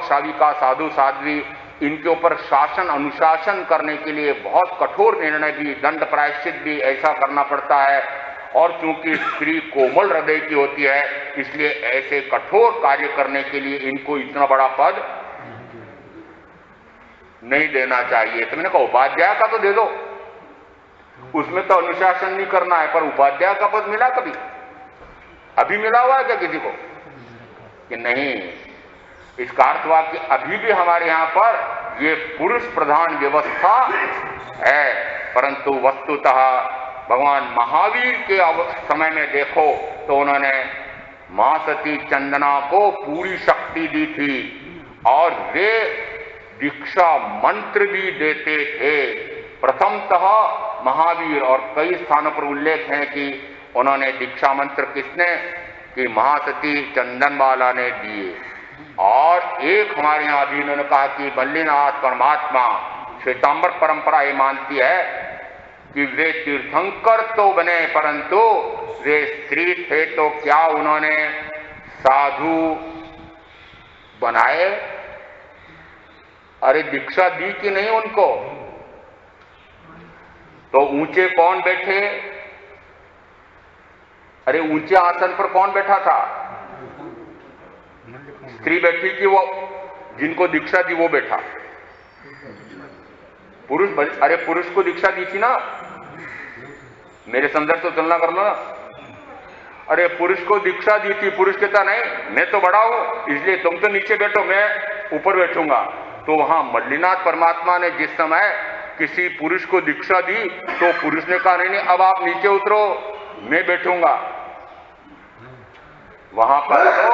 Speaker 1: श्राविका साधु साध्वी इनके ऊपर शासन अनुशासन करने के लिए बहुत कठोर निर्णय भी, दंड प्रायश्चित भी ऐसा करना पड़ता है। और चूंकि स्त्री कोमल हृदय की होती है, इसलिए ऐसे कठोर कार्य करने के लिए इनको इतना बड़ा पद नहीं देना चाहिए। तो मैंने कहा उपाध्याय का तो दे दो, उसमें तो अनुशासन नहीं करना है। पर उपाध्याय का पद मिला कभी? अभी मिला हुआ है क्या किसी को? कि नहीं। इसका अर्थ हुआ कि अभी भी हमारे यहां पर ये पुरुष प्रधान व्यवस्था है। परंतु वस्तुतः भगवान महावीर के समय में देखो तो उन्होंने मां सती चंदना को पूरी शक्ति दी थी और वे दीक्षा मंत्र भी देते थे प्रथमतः महावीर। और कई स्थानों पर उल्लेख है कि उन्होंने दीक्षा मंत्र किसने? कि महासती चंदनबाला ने दिए। और एक हमारे यहां अभी उन्होंने कहा कि बल्लीनाथ परमात्मा, श्वेतांबर परंपरा ये मानती है कि वे तीर्थंकर तो बने परंतु वे स्त्री थे। तो क्या उन्होंने साधु बनाए, अरे दीक्षा दी कि नहीं उनको? तो ऊंचे कौन बैठे? अरे ऊंचे आसन पर कौन बैठा था? स्त्री बैठी कि वो जिनको दीक्षा दी वो बैठा? पुरुष। अरे पुरुष को दीक्षा दी थी ना, मेरे संदर्भ तो तुलना कर लो ना। अरे पुरुष को दीक्षा दी थी, पुरुष कहता नहीं मैं तो बड़ा हूं इसलिए तुम तो नीचे बैठो मैं ऊपर बैठूंगा। तो वहां मल्लीनाथ परमात्मा ने जिस समय किसी पुरुष को दीक्षा दी तो पुरुष ने कहा नहीं अब आप नीचे उतरो मैं बैठूंगा। वहां पर तो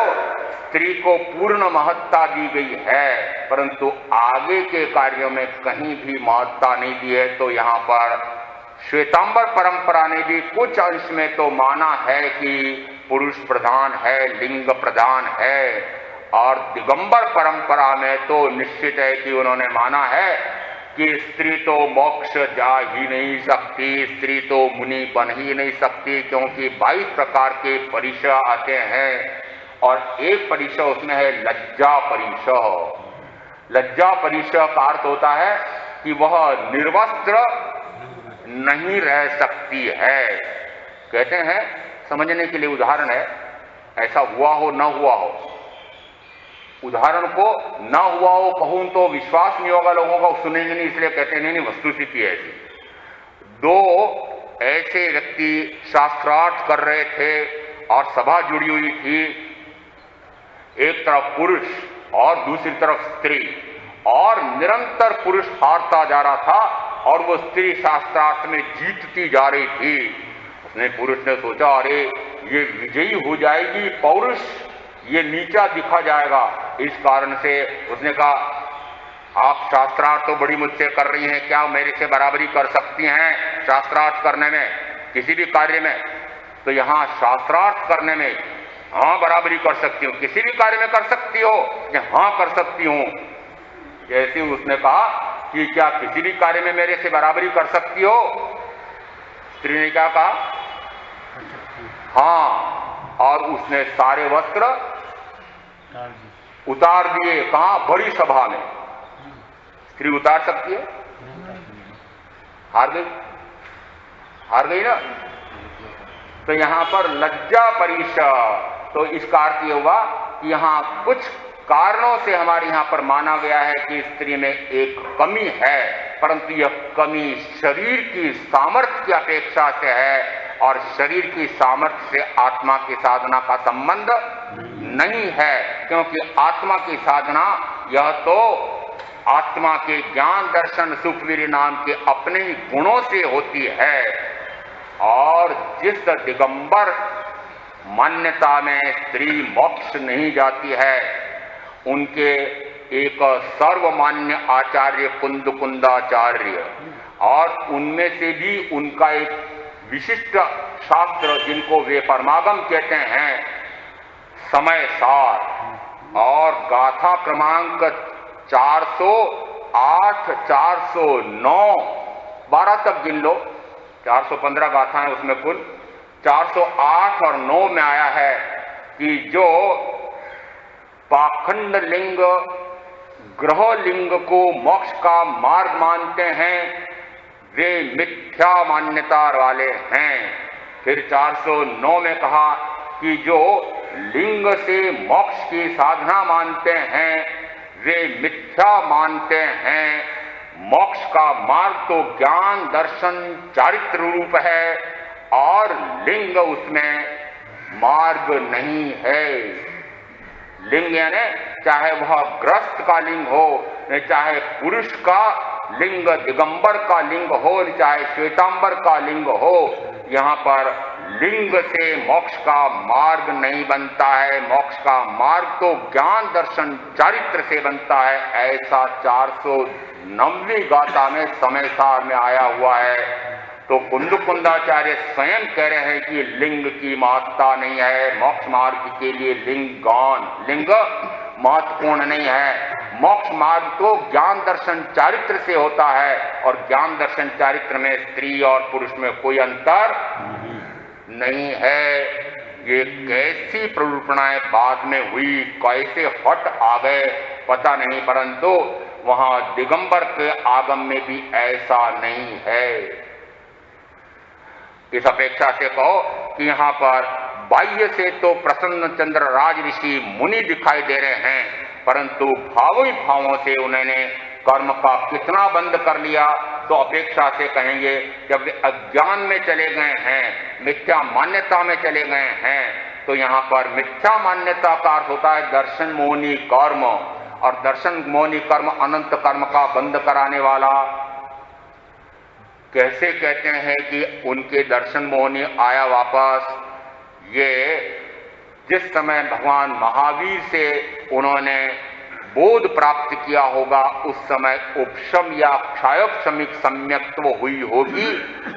Speaker 1: स्त्री को पूर्ण महत्ता दी गई है, परंतु आगे के कार्यों में कहीं भी महत्ता नहीं दी है। तो यहां पर श्वेतांबर परंपरा ने भी कुछ अंश में तो माना है कि पुरुष प्रधान है, लिंग प्रधान है, और दिगंबर परंपरा में तो निश्चित है कि उन्होंने माना है कि स्त्री तो मोक्ष जा ही नहीं सकती, स्त्री तो मुनि बन ही नहीं सकती, क्योंकि 22 प्रकार के परिचय आते हैं और एक परिचय उसमें है लज्जा परिचय। लज्जा परिचय का अर्थ होता है कि वह निर्वस्त्र नहीं रह सकती है। कहते हैं, समझने के लिए उदाहरण है, ऐसा हुआ हो न हुआ हो, उदाहरण को ना हुआ हो कहूं तो विश्वास नहीं होगा लोगों का, सुनेंगे नहीं, इसलिए कहते नहीं वस्तुस्थिति है ऐसी। दो ऐसे व्यक्ति शास्त्रार्थ कर रहे थे और सभा जुड़ी हुई थी, एक तरफ पुरुष और दूसरी तरफ स्त्री, और निरंतर पुरुष हारता जा रहा था और वो स्त्री शास्त्रार्थ में जीतती जा रही थी। उसने पुरुष ने सोचा अरे ये विजयी हो जाएगी, पौरुष ये नीचा दिखा जाएगा, इस कारण से उसने कहा आप शास्त्रार्थ तो बड़ी मुझसे कर रही हैं, क्या मेरे से बराबरी कर सकती हैं शास्त्रार्थ करने में किसी भी कार्य में? तो यहां शास्त्रार्थ करने में हाँ बराबरी कर सकती हूं, किसी भी कार्य में कर सकती हो? हाँ कर सकती हूं। जैसे उसने कहा कि क्या किसी भी कार्य में मेरे से बराबरी कर सकती हो? स्त्री ने क्या कहा? हाँ। और उसने सारे वस्त्र उतार दिए। कहां? बड़ी सभा में। स्त्री उतार सकती है? हार गई, हार गई ना। तो यहां पर लज्जा परिचय, तो इसका अर्थ यह हुआ कि यहां कुछ कारणों से हमारे यहां पर माना गया है कि स्त्री में एक कमी है, परंतु यह कमी शरीर की सामर्थ्य की अपेक्षा से है और शरीर की सामर्थ्य से आत्मा की साधना का संबंध नहीं है, क्योंकि आत्मा की साधना यह तो आत्मा के ज्ञान दर्शन सुख वीर्य नाम के अपने ही गुणों से होती है। और जिस दिगंबर मान्यता में स्त्री मोक्ष नहीं जाती है, उनके एक सर्वमान्य आचार्य कुंदाचार्य, और उनमें से भी उनका एक विशिष्ट शास्त्र जिनको वे परमागम कहते हैं, समय सार, और गाथा क्रमांक 408, 409, 12 तक गिन लो, 415 गाथाएं उसमें कुल, 408 और 9 में आया है कि जो पाखंड लिंग ग्रह लिंग को मोक्ष का मार्ग मानते हैं वे मिथ्या मान्यता वाले हैं। फिर 409 में कहा कि जो लिंग से मोक्ष की साधना मानते हैं वे मिथ्या मानते हैं। मोक्ष का मार्ग तो ज्ञान दर्शन चारित्र रूप है और लिंग उसमें मार्ग नहीं है। लिंग यानी चाहे वह ग्रस्त का लिंग हो, चाहे पुरुष का लिंग दिगंबर का लिंग हो, चाहे श्वेतांबर का लिंग हो, यहाँ पर लिंग से मोक्ष का मार्ग नहीं बनता है। मोक्ष का मार्ग तो ज्ञान दर्शन चारित्र से बनता है, ऐसा 490 गाथा में समय सार में आया हुआ है। तो कुंदाचार्य स्वयं कह रहे हैं कि लिंग की महत्ता नहीं है, मोक्ष मार्ग के लिए लिंग महत्वपूर्ण नहीं है। मोक्ष मार्ग तो ज्ञान दर्शन चारित्र से होता है और ज्ञान दर्शन चारित्र में स्त्री और पुरुष में कोई अंतर नहीं है। ये कैसी प्ररूपणाएं बाद में हुई, कैसे हट आ गए पता नहीं, परंतु वहां दिगंबर के आगम में भी ऐसा नहीं है। इस अपेक्षा से कहो कि यहां पर बाह्य से तो प्रसन्न चंद्र राज ऋषि मुनि दिखाई दे रहे हैं, परंतु भावी भावों से उन्होंने कर्म का कितना बंद कर लिया, तो अपेक्षा से कहेंगे जब अज्ञान में चले गए हैं, मिथ्या मान्यता में चले गए हैं, तो यहाँ पर मिथ्या मान्यता का अर्थ होता है दर्शन मोहनी कर्म, और दर्शन मोहनी कर्म अनंत कर्म का बंद कराने वाला। कैसे कहते हैं कि उनके दर्शन मोहनी आया वापस, ये जिस समय भगवान महावीर से उन्होंने बोध प्राप्त किया होगा उस समय उपशम या क्षयोपशमिक सम्यक्त्व हुई होगी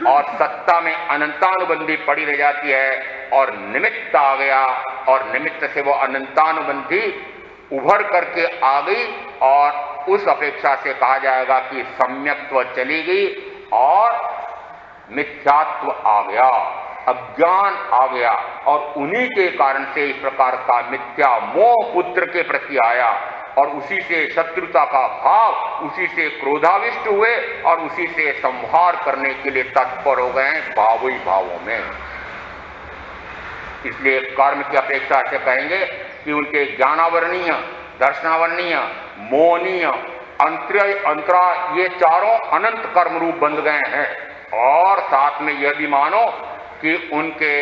Speaker 1: और सत्ता में अनंतानुबंधी पड़ी रह जाती है, और निमित्त आ गया और निमित्त से वो अनंतानुबंधी उभर करके आ गई, और उस अपेक्षा से कहा जाएगा कि सम्यक्त्व चली गई और मिथ्यात्व आ गया, अज्ञान आ गया, और उन्हीं के कारण से इस प्रकार का मिथ्या मोह पुत्र के प्रति आया, और उसी से शत्रुता का भाव, उसी से क्रोधाविष्ट हुए और उसी से संहार करने के लिए तत्पर हो गए हैं भावी भावों में। इसलिए कर्म की अपेक्षा से कहेंगे कि उनके ज्ञानावरणीय, दर्शनावरणीय, मोहनीय, अंतरा ये चारों अनंत कर्म रूप बन गए हैं। और साथ में यह भी मानो कि उनके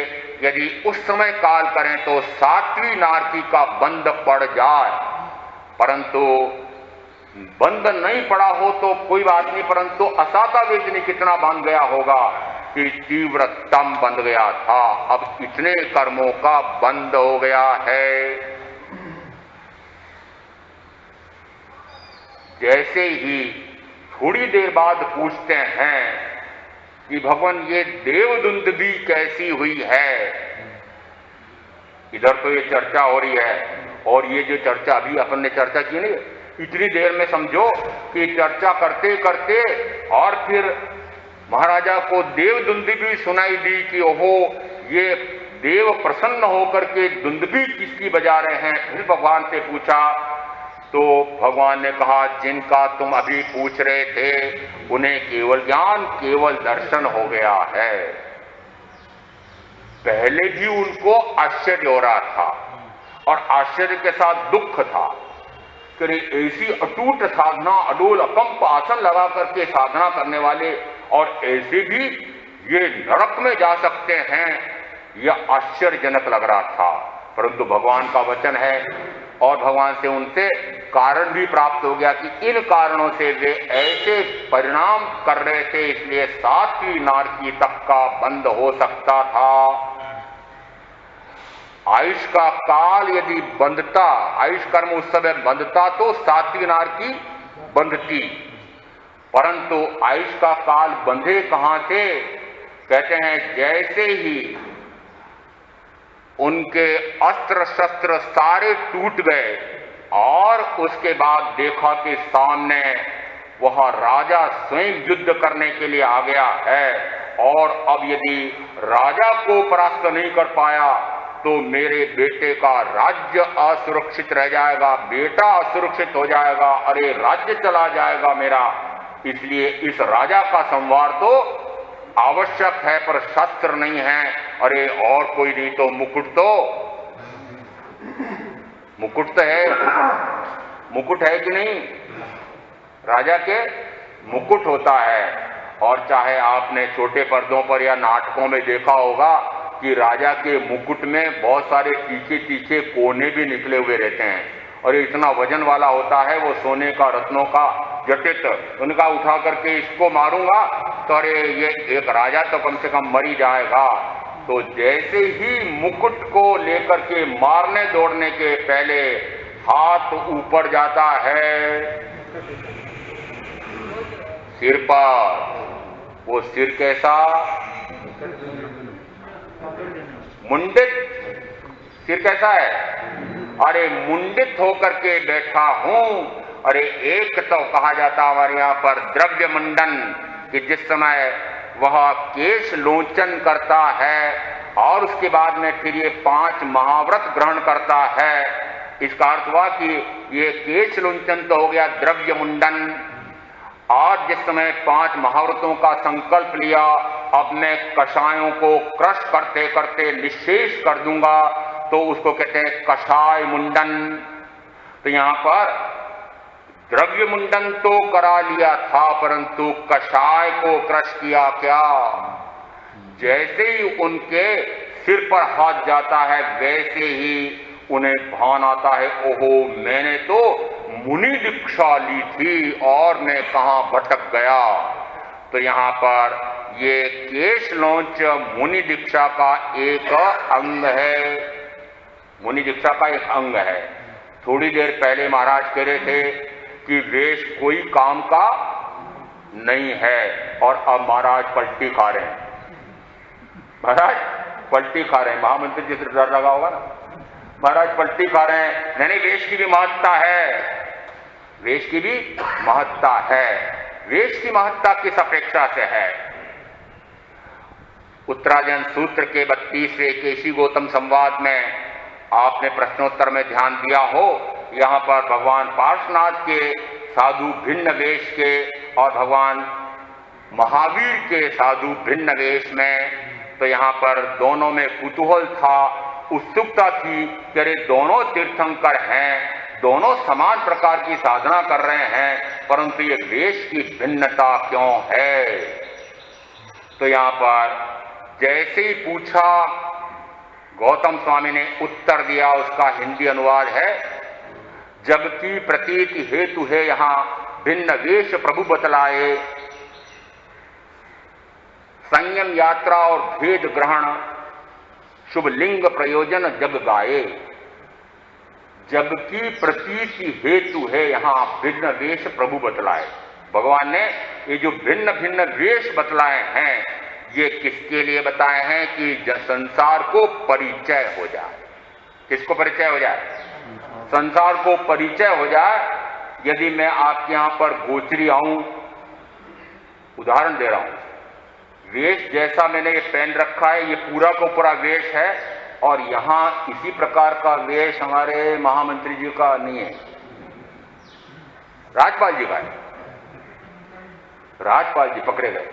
Speaker 1: यदि उस समय काल करें तो सातवीं नारकी का बंध पड़ जाए, परंतु बंध नहीं पड़ा हो तो कोई बात नहीं, परंतु असाता वेदनी कितना बंध गया होगा कि तीव्रतम बंध गया था, अब इतने कर्मों का बंध हो गया है। जैसे ही थोड़ी देर बाद पूछते हैं कि भगवान ये देवदुंदुभी कैसी हुई है, इधर तो ये चर्चा हो रही है, और ये जो चर्चा अभी अपन ने चर्चा की नहीं, इतनी देर में समझो कि चर्चा करते करते और फिर महाराजा को देवदुंदुभी सुनाई दी कि ओहो ये देव प्रसन्न होकर के दुंदुभी किसकी बजा रहे हैं। फिर भगवान से पूछा तो भगवान ने कहा जिनका तुम अभी पूछ रहे थे उन्हें केवल ज्ञान, केवल दर्शन हो गया है। पहले भी उनको आश्चर्य हो रहा था और आश्चर्य के साथ दुख था कि ऐसी अटूट साधना, अडोल अकंप आसन लगा करके साधना करने वाले और ऐसे भी ये नरक में जा सकते हैं, यह आश्चर्यजनक लग रहा था। परंतु भगवान का वचन है और भगवान से उनसे कारण भी प्राप्त हो गया कि इन कारणों से वे ऐसे परिणाम कर रहे थे, इसलिए सातवीं नारकी तक का बंद हो सकता था। आयुष का काल यदि बंधता, आयुष कर्म उस समय बंधता तो सातवीं नारकी बंधती, परंतु आयुष का काल बंधे कहां से? कहते हैं जैसे ही उनके अस्त्र शस्त्र सारे टूट गए और उसके बाद देखा कि सामने वह राजा स्वयं युद्ध करने के लिए आ गया है, और अब यदि राजा को परास्त नहीं कर पाया तो मेरे बेटे का राज्य असुरक्षित रह जाएगा, बेटा असुरक्षित हो जाएगा, अरे राज्य चला जाएगा मेरा। इसलिए इस राजा का संवार तो आवश्यक है, पर शस्त्र नहीं है। अरे और कोई नहीं तो मुकुट तो है, मुकुट है कि नहीं? राजा के मुकुट होता है। और चाहे आपने छोटे पर्दों पर या नाटकों में देखा होगा कि राजा के मुकुट में बहुत सारे तीखे तीखे कोने भी निकले हुए रहते हैं, और ये इतना वजन वाला होता है, वो सोने का, रत्नों का जटित, उनका उठा करके इसको मारूंगा तो अरे ये एक राजा तो कम से कम मर ही जाएगा। तो जैसे ही मुकुट को लेकर के मारने दौड़ने के पहले हाथ ऊपर जाता है सिर पर, वो सिर कैसा? मुंडित सिर कैसा है? अरे मुंडित होकर के बैठा हूं। अरे एक तो कहा जाता हमारे यहां पर द्रव्य मुंडन, कि जिस समय वह केश लोचन करता है और उसके बाद में फिर ये 5 महाव्रत ग्रहण करता है। इसका अर्थ हुआ कि ये केश लुंचन तो हो गया द्रव्य मुंडन, और जिस समय 5 महाव्रतों का संकल्प लिया, अब मैं कषायों को क्रश करते करते निशेष कर दूंगा, तो उसको कहते हैं कषाय मुंडन। तो यहां पर द्रव्य मुंडन तो करा लिया था, परंतु कषाय को क्रश किया क्या? जैसे ही उनके सिर पर हाथ जाता है वैसे ही उन्हें भान आता है, ओहो मैंने तो मुनि दीक्षा ली थी और मैं कहां भटक गया। तो यहां पर ये केश लौंच मुनि दीक्षा का एक अंग है, मुनि दीक्षा का एक अंग है। थोड़ी देर पहले महाराज कह रहे थे कि वेश कोई काम का नहीं है, और अब महाराज पलटी खा रहे हैं। महाराज पलटी खा रहे हैं, महामंत्री जी से डर लगा होगा ना, महाराज पलटी खा रहे हैं। नहीं, वेश की भी महत्ता है, वेश की भी महत्ता है। वेश की महत्ता किस अपेक्षा से है? उत्तरायण सूत्र के 32वें केशी गौतम संवाद में आपने प्रश्नोत्तर में ध्यान दिया हो, यहां पर भगवान पार्श्वनाथ के साधु भिन्न वेश के और भगवान महावीर के साधु भिन्न वेश में, तो यहां पर दोनों में कुतूहल था, उत्सुकता थी कि अरे दोनों तीर्थंकर हैं, दोनों समान प्रकार की साधना कर रहे हैं, परंतु ये वेश की भिन्नता क्यों है? तो यहां पर जैसे ही पूछा, गौतम स्वामी ने उत्तर दिया, उसका हिंदी अनुवाद है, जबकि प्रतीति हेतु है यहां भिन्न वेश प्रभु बतलाए, संयम यात्रा और भेद ग्रहण शुभ लिंग प्रयोजन जग गाए। जबकि प्रतीति हेतु है यहां भिन्न वेश प्रभु बतलाए। भगवान ने ये जो भिन्न भिन्न वेश बतलाए हैं, ये किसके लिए बताए हैं? कि संसार को परिचय हो जाए। किसको परिचय हो जाए? संसार को परिचय हो जाए। यदि मैं आपके यहां पर गोचरी आऊं, उदाहरण दे रहा हूं, वेश जैसा मैंने ये पहन रखा है, ये पूरा का पूरा वेश है, और यहां इसी प्रकार का वेश हमारे महामंत्री जी का नहीं है, राजपाल जी का है। राजपाल जी पकड़े गए,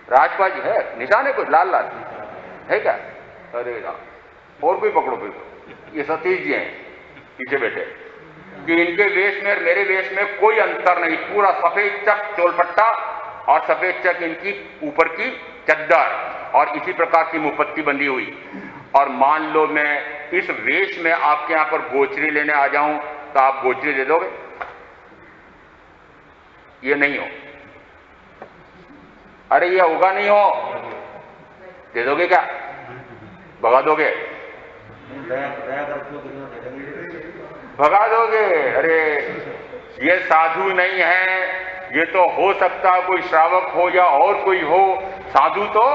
Speaker 1: राजपाल जी है, निशान है कुछ लाल लाल है क्या? अरे राम, और कोई पकड़ो फिर, ये सतीश जी हैं पीछे बैठे, कि इनके वेश में और मेरे वेश में कोई अंतर नहीं, पूरा सफेद चक चोलपट्टा और सफेद चक इनकी ऊपर की चद्दर, और इसी प्रकार की मुपत्ती बंधी हुई। और मान लो मैं इस वेश में आपके यहां पर गोचरी लेने आ जाऊं, तो आप गोचरी दे दोगे? ये नहीं हो, अरे ये होगा नहीं हो, दे दोगे क्या? भगा दोगे? भगा दोगे? अरे ये साधु नहीं है, ये तो हो सकता है कोई श्रावक हो या और कोई हो, साधु तो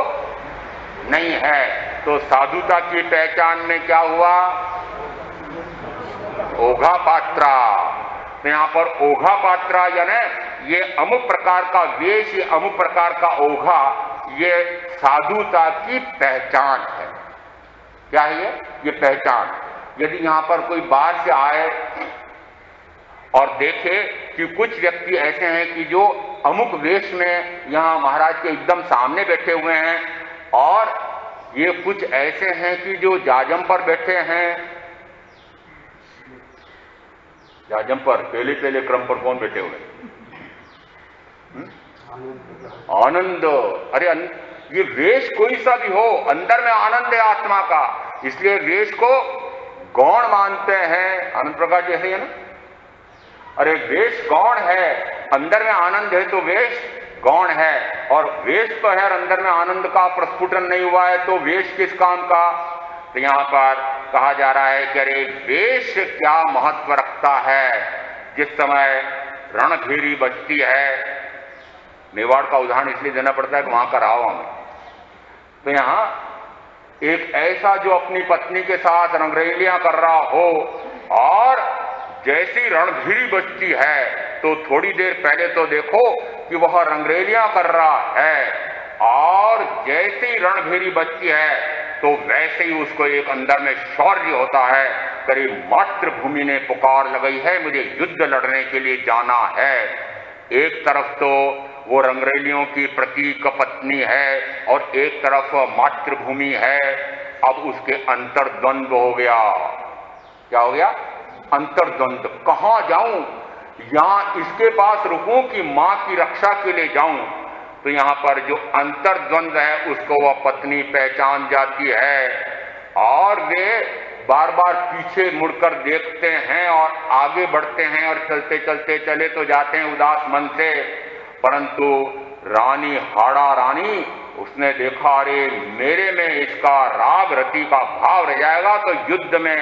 Speaker 1: नहीं है। तो साधुता की पहचान में क्या हुआ? ओघा पात्रा। तो यहां पर ओघा पात्रा यानी ये अमुक प्रकार का वेश, ये अमुक प्रकार का ओघा, ये साधुता की पहचान है। क्या है ये पहचान। यदि यहां पर कोई बाहर से आए और देखे कि कुछ व्यक्ति ऐसे हैं कि जो अमुक वेश में यहां महाराज के एकदम सामने बैठे हुए हैं, और ये कुछ ऐसे हैं कि जो जाजम पर बैठे हैं, जाजम पर पहले पहले क्रम पर कौन बैठे हुए? आनंद। अरे ये वेश कोई सा भी हो, अंदर में आनंद है आत्मा का, इसलिए वेश को गौण मानते हैं। आनंद प्रकाश जैसे है ना, अरे वेश गौण है, अंदर में आनंद है तो वेश गौण है, और वेश तो है और अंदर में आनंद का प्रस्फुटन नहीं हुआ है, तो वेश किस काम का? तो यहां पर कहा जा रहा है कि अरे वेश क्या महत्व रखता है। जिस समय रणभेरी बजती है, मेवाड़ का उदाहरण इसलिए देना पड़ता है कि वहां का रहा हूं मैं, तो यहां एक ऐसा जो अपनी पत्नी के साथ रंगरेलियां कर रहा हो, और जैसी रणभेरी बजती है तो थोड़ी देर पहले तो देखो कि वह रंगरेलियां कर रहा है, और जैसे ही रणभेरी बजती है तो वैसे ही उसको एक अंदर में शौर्य होता है, करीब मातृभूमि ने पुकार लगाई है, मुझे युद्ध लड़ने के लिए जाना है। एक तरफ तो वो रंगरेलियों की प्रतीक पत्नी है और एक तरफ मातृभूमि है। अब उसके अंतर्द्वंद्व हो गया। क्या हो गया? अंतर्द्वंद्व। कहां जाऊं? यहां इसके पास रुकूं कि मां की रक्षा के लिए जाऊं? तो यहां पर जो अंतर्द्वंद्व है उसको वह पत्नी पहचान जाती है और वे बार बार पीछे मुड़कर देखते हैं और आगे बढ़ते हैं और चलते चलते चले तो जाते हैं उदास मन से। परंतु रानी हाड़ा रानी, उसने देखा अरे मेरे में इसका राग रति का भाव रह जाएगा तो युद्ध में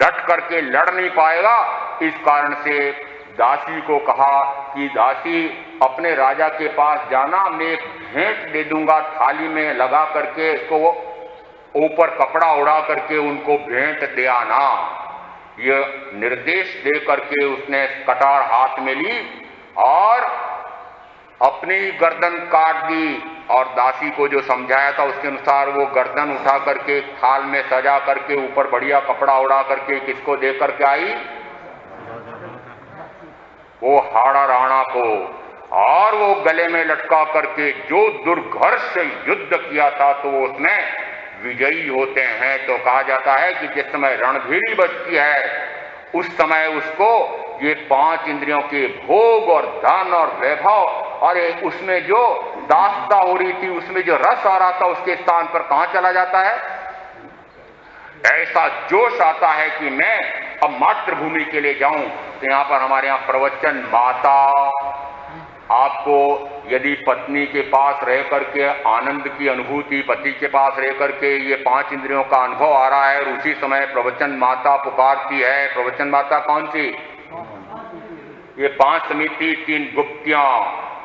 Speaker 1: डट करके लड़ नहीं पाएगा। इस कारण से दासी को कहा कि दासी अपने राजा के पास जाना, मैं एक भेंट दे दूंगा थाली में लगा करके, इसको ऊपर कपड़ा उड़ा करके उनको भेंट दे आना। ये निर्देश दे करके उसने कटार हाथ में ली और अपनी गर्दन काट दी और दासी को जो समझाया था उसके अनुसार वो गर्दन उठा करके थाल में सजा करके ऊपर बढ़िया कपड़ा उड़ा करके किसको दे करके आई? वो हाड़ा राणा को। और वो गले में लटका करके जो दुर्घर्ष युद्ध किया था तो वो उसमें विजयी होते हैं। तो कहा जाता है कि जिस समय रणभेरी बजती है उस समय उसको ये 5 इंद्रियों के भोग और धन और वैभव और उसमें जो दास्ता हो रही थी, उसमें जो रस आ रहा था, उसके स्थान पर कहां चला जाता है? ऐसा जोश आता है कि मैं अब मातृभूमि के लिए जाऊं। तो यहां पर हमारे यहां प्रवचन माता, आपको यदि पत्नी के पास रह करके आनंद की अनुभूति, पति के पास रह करके ये 5 इंद्रियों का अनुभव आ रहा है और उसी समय प्रवचन माता पुकारती है। प्रवचन माता कौन सी? ये 5 समिति 3 गुप्तियां,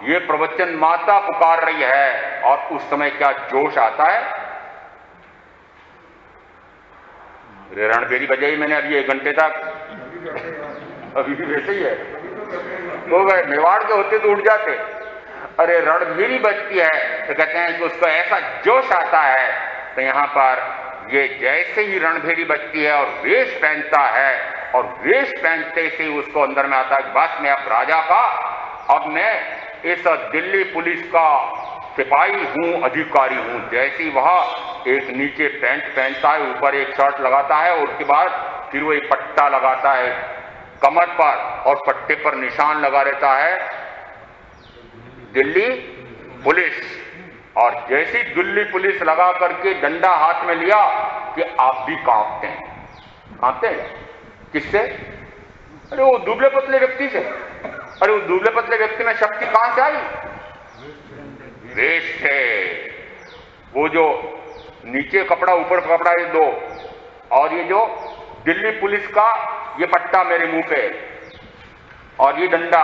Speaker 1: ये प्रवचन माता पुकार रही है। और उस समय क्या जोश आता है? रणभेरी बजाई मैंने अभी 1 घंटे तक, अभी भी वैसे ही है। तो गए मेवाड़ के होते तो उठ जाते। अरे रणभेरी बजती है तो कहते हैं कि उसको ऐसा जोश आता है। तो यहां पर ये जैसे ही रणभेरी बजती है और वेश पहनता है और वेश पहनते से उसको अंदर में आता है बस मैं अब राजा का, अब मैं इस दिल्ली पुलिस का सिपाही हूं, अधिकारी हूं। जैसे ही वह एक नीचे पैंट पहनता है, ऊपर एक शर्ट लगाता है और उसके बाद फिर वो एक पट्टा लगाता है कमर पर और पट्टे पर निशान लगा रहता है दिल्ली पुलिस। और जैसी दिल्ली पुलिस लगा करके डंडा हाथ में लिया कि आप भी कांपते हैं। कांपते हैं किससे? अरे वो दुबले पतले व्यक्ति से। अरे वो दुबले पतले व्यक्ति में शक्ति कहां से आई? वेश से। वो जो नीचे कपड़ा ऊपर कपड़ा, ये 2, और ये जो दिल्ली पुलिस का ये पट्टा मेरे मुंह पे और ये डंडा,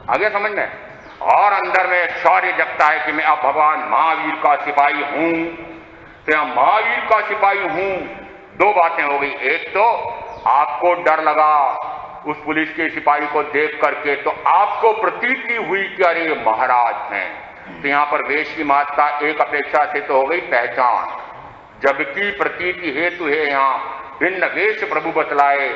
Speaker 1: आगे समझ में। और अंदर में शौर्य जगता है कि मैं अब भगवान महावीर का सिपाही हूं। तो यहां महावीर का सिपाही हूं, 2 बातें हो गई। एक तो आपको डर लगा उस पुलिस के सिपाही को देख करके, तो आपको प्रतीति हुई कि अरे महाराज हैं। तो यहां पर वेश की महत्ता एक अपेक्षा से तो हो गई पहचान, जबकि प्रतीति हेतु है यहां भिन्न वेश प्रभु बतलाए।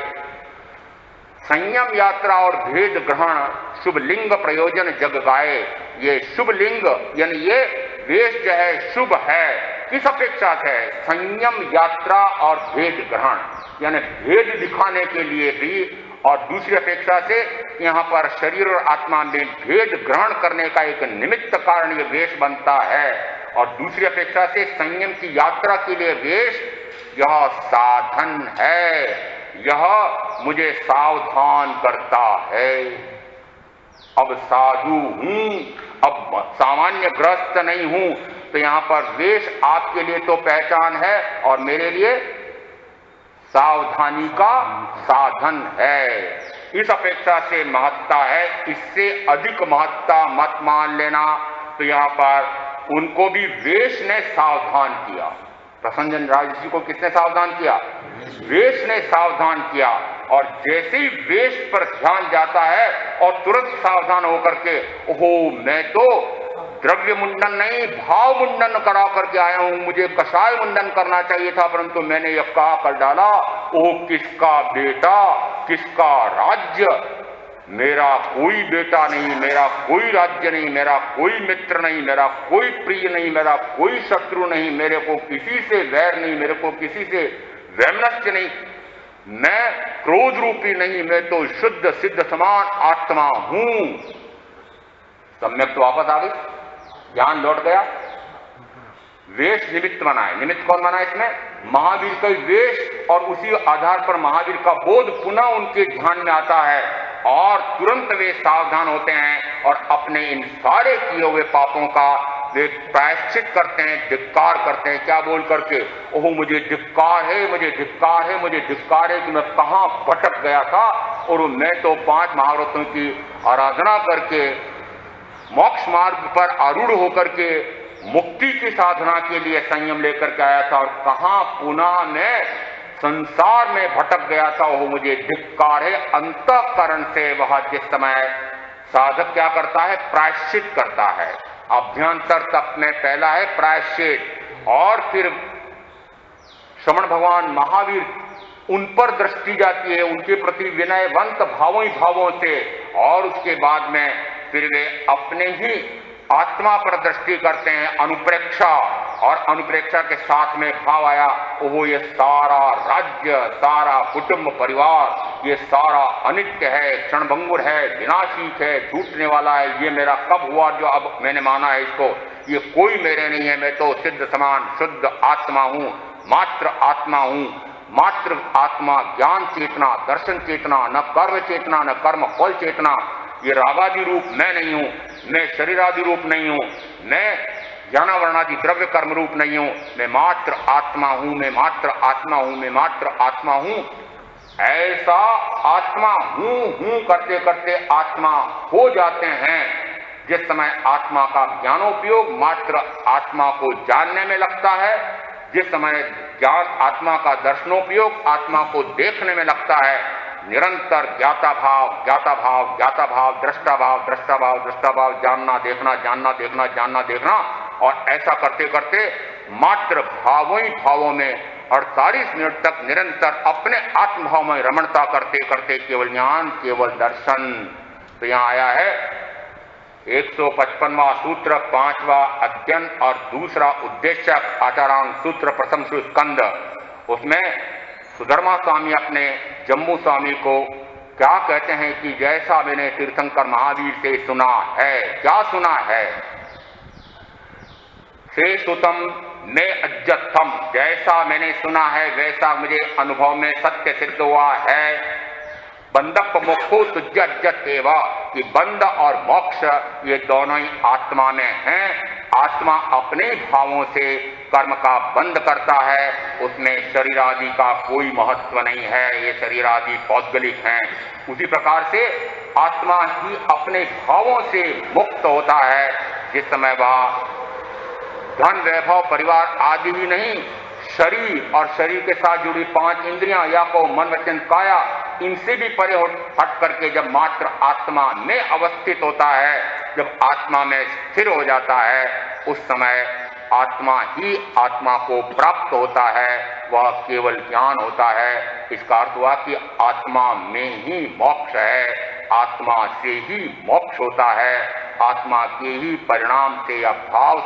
Speaker 1: संयम यात्रा और भेद ग्रहण शुभ लिंग प्रयोजन जग गाए। ये शुभ लिंग यानी ये वेश जो है शुभ है, किस अपेक्षा से है? संयम यात्रा और भेद ग्रहण, यानी भेद दिखाने के लिए भी, और दूसरी अपेक्षा से यहाँ पर शरीर और आत्मा में भेद ग्रहण करने का एक निमित्त कारण ये वेश बनता है। और दूसरी अपेक्षा से संयम की यात्रा के लिए वेश यह साधन है, यह मुझे सावधान करता है। अब साधु हूं, अब सामान्य ग्रस्त नहीं हूं। तो यहां पर वेश आपके लिए तो पहचान है और मेरे लिए सावधानी का साधन है। इस अपेक्षा से महत्ता है, इससे अधिक महत्ता मत मान लेना। तो यहां पर उनको भी वेश ने सावधान किया। प्रसन्न राजसी को किसने सावधान किया? वेश ने सावधान किया। और जैसे ही वेश पर ध्यान जाता है और तुरंत सावधान होकर के, ओहो मैं तो द्रव्य मुंडन नहीं, भाव मुंडन करा करके आया हूं। मुझे कषाय मुंडन करना चाहिए था, परंतु मैंने यह कहा कर डाला, ओ किसका बेटा, किसका राज्य। मेरा कोई बेटा नहीं, मेरा कोई राज्य नहीं, मेरा कोई मित्र नहीं, मेरा कोई प्रिय नहीं, मेरा कोई शत्रु नहीं, मेरे को किसी से वैर नहीं, मेरे को किसी से वैमनस्य नहीं, मैं क्रोध रूपी नहीं, मैं तो शुद्ध सिद्ध समान आत्मा हूं। सम्यक तो वापस आ गई, ज्ञान लौट गया। वेश निमित्त बनाए, निमित्त कौन बना इसमें? महावीर का वेश, और उसी आधार पर महावीर का बोध पुनः उनके ध्यान में आता है और तुरंत वे सावधान होते हैं और अपने इन सारे किए हुए पापों का वे प्रायश्चित करते हैं, धिक्कार करते हैं। क्या बोल करके? ओह मुझे धिक्कार है, मुझे धिक्कार है, मुझे धिक्कार है कि मैं कहां भटक गया था, और मैं तो 5 महाव्रतों की आराधना करके मोक्ष मार्ग पर आरूढ़ होकर के मुक्ति की साधना के लिए संयम लेकर के आया था, और कहां पुनः मैं संसार में भटक गया था। वो मुझे धिक्कार है। अंतःकरण से वह जिस समय साधक क्या करता है? प्रायश्चित करता है। अभ्यंतर तक में पहला है प्रायश्चित, और फिर श्रमण भगवान महावीर उन पर दृष्टि जाती है, उनके प्रति विनयवंत भावों से, और उसके बाद में फिर वे अपने ही आत्मा पर दृष्टि करते हैं, अनुप्रेक्षा, और अनुप्रेक्षा के साथ में भाव आया, ओह ये सारा राज्य, सारा कुटुंब परिवार, ये सारा अनित्य है, क्षणभंगुर है, विनाशिक है, टूटने वाला है। ये मेरा कब हुआ जो अब मैंने माना है इसको? ये कोई मेरे नहीं है, मैं तो सिद्ध समान शुद्ध आत्मा हूं, मात्र आत्मा हूं। मात्र आत्मा, ज्ञान चेतना, दर्शन चेतना, न कर्म चेतना, न कर्म फल चेतना। ये रागादि रूप मैं नहीं हूं, मैं शरीरादि रूप नहीं हूं, मैं ज्ञानावरणादि द्रव्य कर्म रूप नहीं हूं, मैं मात्र आत्मा हूं, मैं मात्र आत्मा हूं, मैं मात्र आत्मा हूं। ऐसा आत्मा हूं करते करते आत्मा हो जाते हैं। जिस समय आत्मा का ज्ञानोपयोग मात्र आत्मा को जानने में लगता है, जिस समय ज्ञान आत्मा का दर्शनोपयोग आत्मा को देखने में लगता है, निरंतर ज्ञाता भाव, ज्ञाता भाव, ज्ञाता भाव, दृष्टा भाव, दृष्टा भाव, दृष्टा भाव, जानना देखना, जानना देखना, जानना देखना, और ऐसा करते करते मात्र भावों ही भावों में 48 मिनट तक निरंतर अपने आत्मभाव में रमणता करते करते केवल ज्ञान, केवल दर्शन। तो यहां आया है 155वां सूत्र, 5वां अध्ययन और दूसरा उद्देश्य आचारांग सूत्र, प्रथम स्कंद। उसमें सुधर्मा स्वामी अपने जम्मू स्वामी को क्या कहते हैं कि जैसा मैंने तीर्थंकर महावीर से सुना है। क्या सुना है? से सुतम ने अज्जतम, जैसा मैंने सुना है वैसा मुझे अनुभव में सत्य सिद्ध हुआ है। बंधप मोक्षो सुज्जत एवा, कि बंध और मोक्ष ये दोनों ही आत्मा में हैं। आत्मा अपने भावों से कर्म का बंध करता है, उसमें शरीर आदि का कोई महत्व नहीं है, ये शरीर आदि पौद्गलिक हैं। उसी प्रकार से आत्मा ही अपने भावों से मुक्त होता है। जिस समय वह धन, वैभव, परिवार आदि ही नहीं, शरीर और शरीर के साथ जुड़ी 5 इंद्रियां या को मन, वचन, काया, इनसे भी परे हट करके जब मात्र आत्मा में अवस्थित होता है, जब आत्मा में स्थिर हो जाता है, उस समय आत्मा ही आत्मा को प्राप्त होता है, वह केवल ज्ञान होता है। इसका अर्थ हुआ कि आत्मा में ही मोक्ष है, आत्मा से ही मोक्ष होता है, आत्मा के ही परिणाम से या भाव